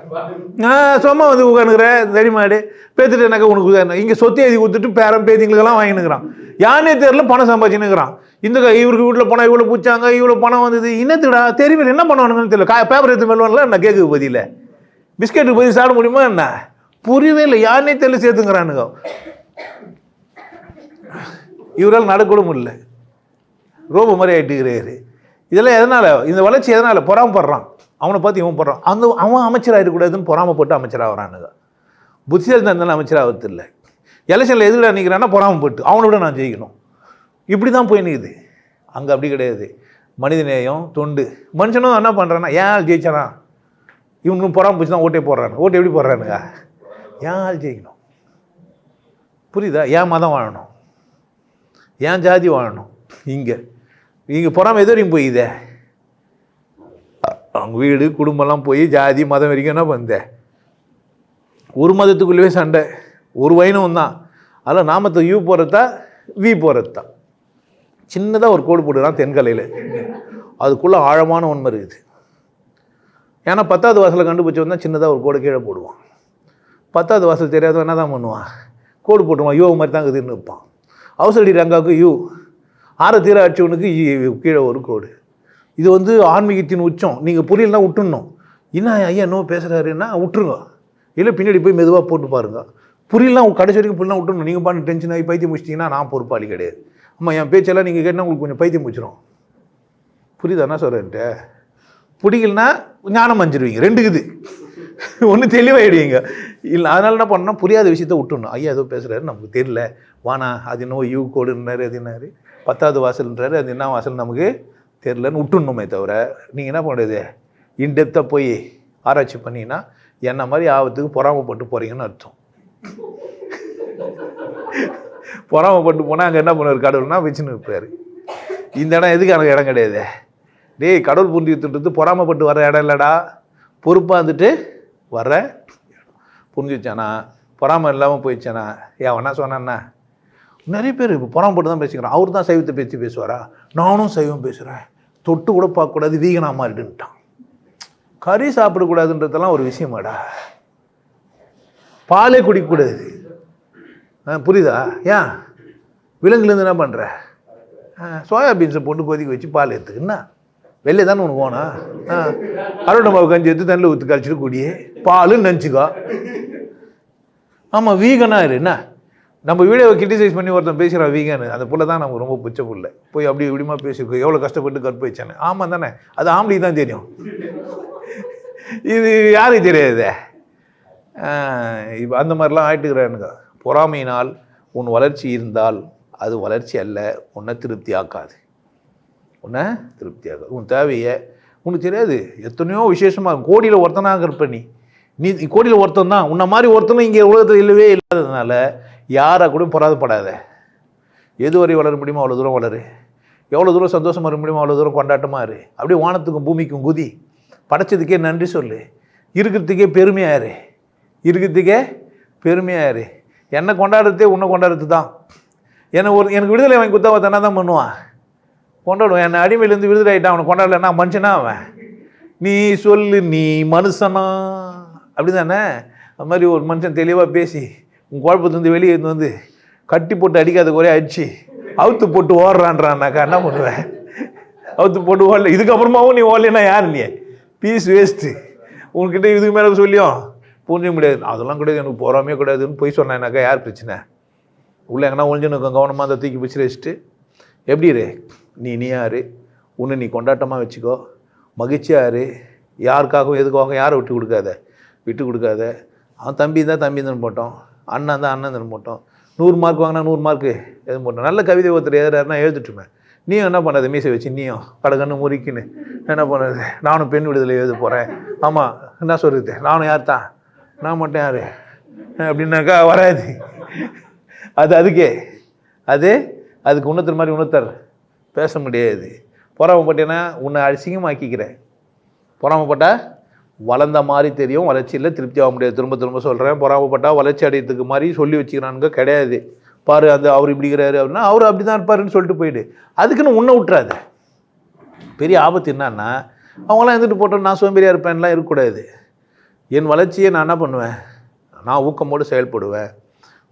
சும்மா வந்து உட்காந்துக்கிறேன் தெரியுமாடு பேத்துட்டு எனக்கு உனக்கு இங்கே சொத்து எழுதி கொடுத்துட்டு பேரம் பேத்திங்களுக்கெல்லாம் வாங்கினுக்கிறான். யானே தெரியல, பணம் சம்பாதிச்சுன்னுக்கிறான். இந்த இவருக்கு வீட்டில் போனால் இவ்வளோ பூச்சாங்க, இவ்வளோ பணம் வந்தது. இன்னத்துடா தெரியல, என்ன பண்ணுவானுங்கன்னு தெரியல. பேப்பர் எடுத்து மேலுவான்ல நான் கேட்குது பதில பிஸ்கெட்டுக்கு பதில் சாப்பிட முடியுமா என்ன? புரியவே இல்லை. யானே தெரியல சேர்த்துங்கிறானுங்க. இவரால் நடக்கூட முடியல, ரோபோ மாதிரி ஆகிட்டுக்கிறாரு. இதெல்லாம் எதனால், இந்த வளர்ச்சி எதனால்? பொறாமப்படுறான். அவனை பார்த்து இவன் போடுறான். அவன் அமைச்சராகிடக்கூடாதுன்னு பொறாமப்பட்டு அமைச்சராகிறானுங்க. புத்திசாலி தான் அமைச்சராகிறது இல்லை. எலெக்ஷனில் எதில் நிற்கிறான்னா பொறாமப்பட்டு அவனோட நான் ஜெயிக்கணும். இப்படி தான் போய் நிற்குது. அங்கே அப்படி கிடையாது. மனிதநேயம் தொண்டு. மனுஷனும் என்ன பண்ணுறான்னா ஏன் ஆள் ஜெயிச்சானா, இவனும் பொறாம போச்சு தான் ஓட்டே போடுறானு. ஓட்டு எப்படி போடுறானுங்க? ஏன் ஆள் ஜெயிக்கணும். புரியுதா? ஏன் மதம் வாழணும், ஏன் ஜாதி வாழணும். இங்கே பொறாம எது வரைக்கும் போயிதே. அவங்க வீடு குடும்பம்லாம் போய் ஜாதி மதம் வரைக்கும் என்ன பண்ணுத? ஒரு மதத்துக்குள்ளவே சண்டை, ஒரு வைணவம் தான். அதில் நாமத்தை யூ போகிறதா வி போகிறது தான். சின்னதாக ஒரு கோடு போடுறான் தென்கலையில், அதுக்குள்ளே ஆழமான உண்மை இருக்குது. ஏன்னா 10வது வாசலை கண்டுபிடிச்சவன் தான் சின்னதாக ஒரு கோடு கீழே போடுவான். 10வது வாசல் தெரியாதவன் என்ன தான் பண்ணுவான், கோடு போட்டுருவான். யூ மாதிரி தான் இருக்குதுன்னு இருப்பான். அவசரடி ரங்காவுக்கு யூ, ஆற தீர அடிச்சவனுக்கு கீழே ஒரு கோடு. இது வந்து ஆன்மீகத்தின் உச்சம். நீங்கள் புரியலன்னா விட்டுடணும். என்ன ஐயா இன்னும் பேசுகிறாருன்னா விட்டுருங்க, இல்லை பின்னாடி போய் மெதுவாக போட்டு பாருங்கள். புரியலாம் கடைசி வரைக்கும் புரியலாம் விட்டுணும். நீங்கள் பாட்டு டென்ஷன் ஆகி பைத்தியம் முடிச்சிட்டிங்கன்னா நான் பொறுப்பாளி கிடையாது. ஆமாம், என் பேச்செல்லாம் நீங்கள் கேட்டால் உங்களுக்கு கொஞ்சம் பைத்தியம் முடிச்சிடும். புரியுதா என்ன சொல்கிறேன்ட்டு? பிடிக்கலனா ஞானம் அஞ்சிருவீங்க. 2 இருக்குது. ஒன்று தெளிவாயிடுவீங்க. இல்லை அதனால என்ன பண்ணணும், புரியாத விஷயத்த விட்டுணும். ஐயா ஏதோ பேசுகிறாரு நமக்கு தெரியல, வானா அது இன்னும் யூ கோடுன்னாரு, அது என்னாரு 10வது வாசல்ன்றாரு, அது என்ன வாசல் நமக்கு தெரியலன்னு விட்டுணுமே தவிர, நீங்கள் என்ன பண்ணுறது இன்டெப்த்தாக போய் ஆராய்ச்சி பண்ணிங்கன்னா என்ன மாதிரி ஆபத்துக்கு பொறாமப்பட்டு போகிறீங்கன்னு அர்த்தம். பொறாமப்பட்டு போனால் அங்கே என்ன பண்ணுவார் கடவுள்னா வச்சுன்னு இருப்பார். இந்த இடம் எதுக்கு எனக்கு இடம் கிடையாது. டேய் கடவுள் புரிஞ்சுக்கிட்டு பொறாமப்பட்டு வர இடம் இல்லைடா, பொறுப்பாக இருந்துட்டு வர்ற புரிஞ்சு வச்சானா, பொறாமல் இல்லாமல் போயிடுச்சானா. ஏன் வேணா சொன்னான்னா நிறைய பேர் இப்போ பொறாமப்பட்டு தான் பேசிக்கிறான். அவர் தான் சைவத்தை பேச்சு பேசுவாரா, நானும் சைவம் பேசுகிறேன், தொட்டு கூட பார்க்கக்கூடாது, வீகனா மாறிடுன்ட்டான். கறி சாப்பிடக்கூடாதுன்றதெல்லாம் ஒரு விஷயமாடா. பாலே குடிக்கக்கூடாது, புரியுதா? ஏன் விலங்குலேருந்து என்ன பண்ணுற, சோயாபீன்ஸை போட்டு கொதிக்க வச்சு பால் எடுத்துக்குன்னா வெளியே தானே உனக்கு போனா, கருவட்டை மாவு கஞ்சி எடுத்து தண்ணியில் ஊற்றி கழிச்சிட்டு கூடியே பாலுன்னு நினச்சிக்கோ. ஆமாம் வீகனா இரு. என்ன நம்ம வீடியோவை கிரிட்டிசைஸ் பண்ணி ஒருத்தன் பேசுகிறான் வீகனு, அந்த புள்ள தான் நமக்கு ரொம்ப பிடிச்ச புள்ள. போய் அப்படி இப்படிமா பேசியிருக்கோம், எவ்வளோ கஷ்டப்பட்டு கற்பு வச்சானே. ஆமாம் தானே, அது ஆம்பளைக்கு தான் தெரியும், இது யாருக்கு தெரியாது. இப்போ அந்த மாதிரிலாம் ஆயிட்டுக்கிறானுங்க. பொறாமையினால் உன் வளர்ச்சி இருந்தால் அது வளர்ச்சி அல்ல, உன்னை திருப்தி ஆக்காது. உன்னை திருப்தி ஆகாது. உன் தேவையை உனக்கு தெரியாது. எத்தனையோ விசேஷமாக கோடியில் ஒருத்தனாக இருப்ப நீ கோடியில் ஒருத்தன் தான். உன்னை மாதிரி ஒருத்தனும் இங்கே உலகத்தில் இல்லவே இல்லாததுனால யாரை கூட பொறாதப்படாத. எது வரை வளர முடியுமோ அவ்வளோ தூரம் வளரு. எவ்வளோ தூரம் சந்தோஷமாக இருக்க முடியுமோ அவ்வளோ தூரம் கொண்டாட்டமாக இரு. அப்படியே வானத்துக்கும் பூமிக்கும் குதி. படைச்சதுக்கே நன்றி சொல்லு. இருக்கிறதுக்கே பெருமையாயிரு. என்னை கொண்டாடுறதே உன்னை கொண்டாடுறது தான். எனக்கு விடுதலை வாங்கி கொடுத்தா அவன் தானே தான் பண்ணுவான், கொண்டாடுவான். என்னை அடிமையிலேருந்து விடுதலை ஆகிட்டான், அவனை கொண்டாடலைன்னா மனுஷனா அவன்? நீ சொல்லு, நீ மனுஷனா? அப்படி தானே? அது மாதிரி ஒரு மனுஷன் தெளிவாக பேசி உன் குழப்பத்துலேருந்து வெளியே வந்து கட்டி போட்டு அடிக்காத குறைய அடிச்சு அவுத்து போட்டு ஓடுறான்றான்னாக்கா என்ன பண்ணுவேன்? அவுத்து போட்டு ஓடல, இதுக்கப்புறமாவும் நீ ஓடலைன்னா யார் நீ? Piece waste. உங்ககிட்ட இதுக்கு மேலே சொல்லியும் புரிஞ்சிக்க முடியாது. அதெல்லாம் கிடையாது, எனக்கு போகாமே கிடையாதுன்னு போய் சொன்னேன்னாக்கா யார் பிரச்சனை? உள்ளே எங்கன்னா ஒழிஞ்சுன்னு கவனமாக அந்த தூக்கி பிடிச்சி வச்சுட்டு எப்படி இரு, நீ யார், உன்னை நீ கொண்டாட்டமாக வச்சுக்கோ, மகிழ்ச்சியாக இரு. யாருக்காகவும் எதுக்காகவும் யாரை விட்டு கொடுக்காத. அவன் தம்பி தான் போட்டோம், அண்ணன் தான் போட்டோம். 100 மார்க் வாங்கினா 100 மார்க்கு எதுவும் போட்டோம். நல்ல கவிதை ஒருத்தர் எழுதுறாருன்னா எழுதிட்டுமே. நீயும் என்ன பண்ணுறது, மீசை வச்சு நீயும் கடகன்னு முறிக்குன்னு என்ன பண்ணுறது? நானும் பெண் விடுதலை எழுத போகிறேன். ஆமாம், என்ன சொல்கிறது, நானும் யார் தான், நான் மட்டும் யார் அப்படின்னாக்கா வராது. அதுக்கு உன்னத்தர் மாதிரி உன்னத்தர் பேச முடியாது. பொறாமப்பட்டேன்னா உன்னை அசிங்கமாக்கிக்கிறேன். பொறாமப்பட்டால் வளர்ந்த மாதிரி தெரியும், வளர்ச்சியில் திருப்தி ஆக முடியாது. திரும்ப சொல்கிறேன், பொறாமப்பட்டால் வளர்ச்சி அடையிறதுக்கு மாதிரி சொல்லி வச்சுக்கிறானுங்க. கிடையாது. பாரு அது அவர் இப்படிங்கிறாரு அப்படின்னா அவர் அப்படி தான் இருப்பாருன்னு சொல்லிட்டு போயிடு. அதுக்குன்னு உன்னை விட்டுறாது. பெரிய ஆபத்து என்னன்னா, அவங்களாம் இருந்துட்டு போட்டோம் நான் சோம்பேறியாக இருப்பேன்லாம் இருக்கக்கூடாது. என் வளர்ச்சியை நான் என்ன பண்ணுவேன், நான் ஊக்கமோடு செயல்படுவேன்.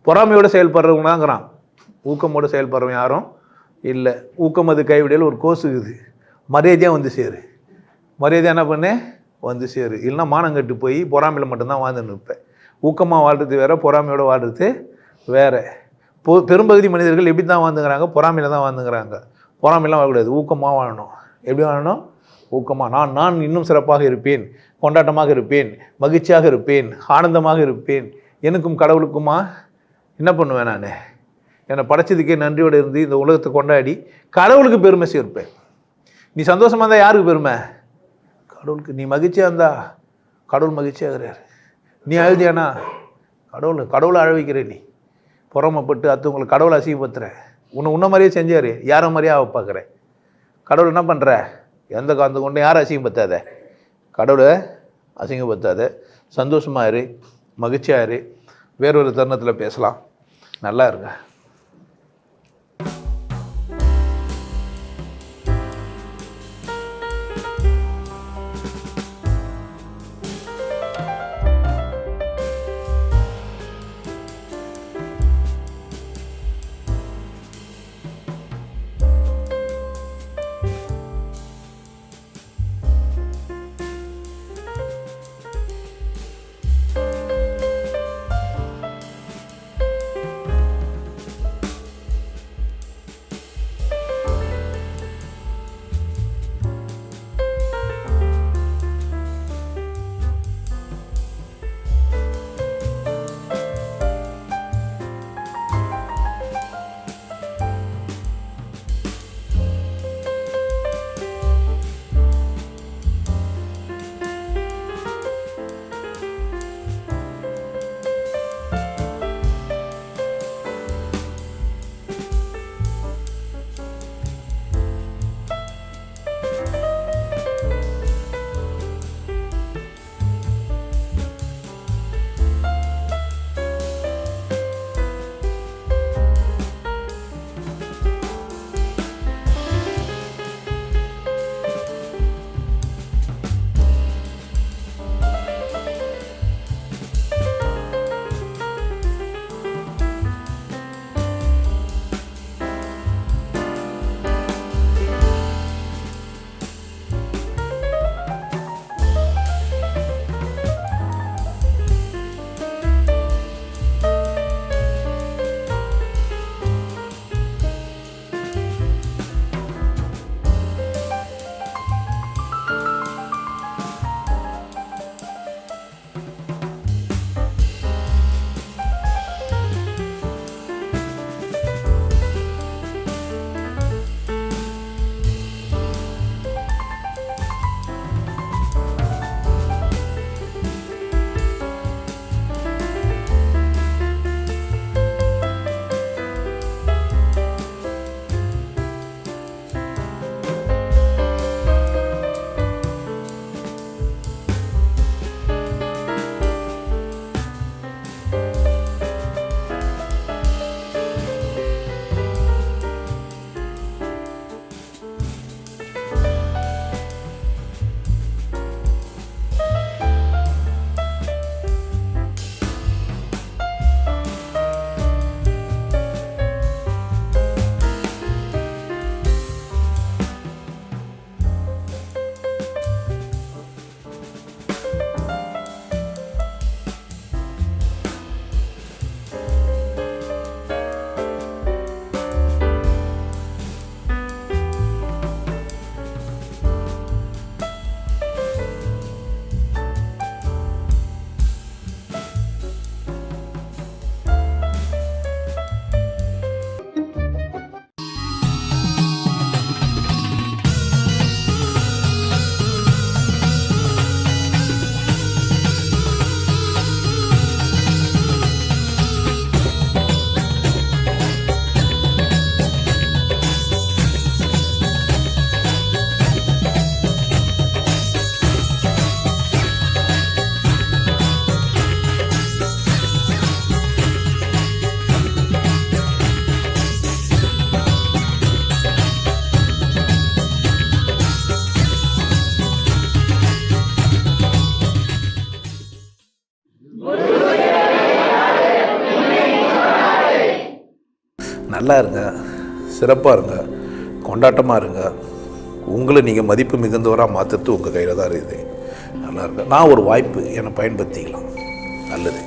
பொறாமையோடு செயல்படுறவங்களாங்கிறான், ஊக்கமோடு செயல்படுறவன் யாரும் இல்லை. ஊக்கம் அது கைவிடையில் ஒரு கோர்ஸ் இருக்குது. மரியாதையாக வந்து சேரு, மரியாதையாக என்ன பண்ணு வந்து சேரு. இல்லைன்னா மானங்கட்டு போய் பொறாமையில் மட்டும்தான் வாழ்ந்துன்னு இருப்பேன். ஊக்கமாக வாழ்கிறது வேறு, பொறாமையோடு வாழ்கிறது வேறு. பெரும்பகுதி மனிதர்கள் எப்படி தான் வாழ்ந்துங்கிறாங்க, பொறாமையில் தான் வாழ்ந்துங்கிறாங்க. பொறாமையெல்லாம் வாழக்கூடாது, ஊக்கமாக வாழணும். எப்படி வாழணும்? ஊக்கமாக. நான் இன்னும் சிறப்பாக இருப்பேன், கொண்டாட்டமாக இருப்பேன், மகிழ்ச்சியாக இருப்பேன், ஆனந்தமாக இருப்பேன். எனக்கும் கடவுளுக்குமா என்ன பண்ணுவேன், நான் என்னை படைச்சதுக்கே நன்றியோடு இருந்து இந்த உலகத்தை கொண்டாடி கடவுளுக்கு பெருமை சேர்ப்பேன். நீ சந்தோஷமாக இருந்தால் யாருக்கு பெருமை? கடவுளுக்கு. நீ மகிழ்ச்சியாக இருந்தா கடவுள் மகிழ்ச்சியாகிறார். நீ அழுதியானா கடவுளை அழ வைக்கிற. நீ பொறாமைப்பட்டு அடுத்தவங்களுக்கு கடவுளை அசிங்கப்படுத்துற. உன்னை மாதிரியே செஞ்சார், யாரை மாதிரியே அவ பார்க்குற. கடவுள் என்ன பண்ணுற, எந்த காரணத்தை கொண்டு யாரை அசிங்கப்படுத்தாத, கடவுளை அசிங்கப்படுத்தாத. சந்தோஷமாக இரு, மகிழ்ச்சியாக இரு. வேறொரு தருணத்தில் பேசலாம். நல்லா இருங்க. நல்லா இருங்க, சிறப்பாக இருங்க, கொண்டாட்டமாக இருங்க. உங்களை நீங்கள் மதிப்பு மிகுந்தவராக மாற்றுறது உங்கள் கையில் தான் இருக்குது. நல்லா இருங்க. நான் ஒரு வாய்ப்பு என்னை பயன்படுத்திக்கலாம். நல்லது.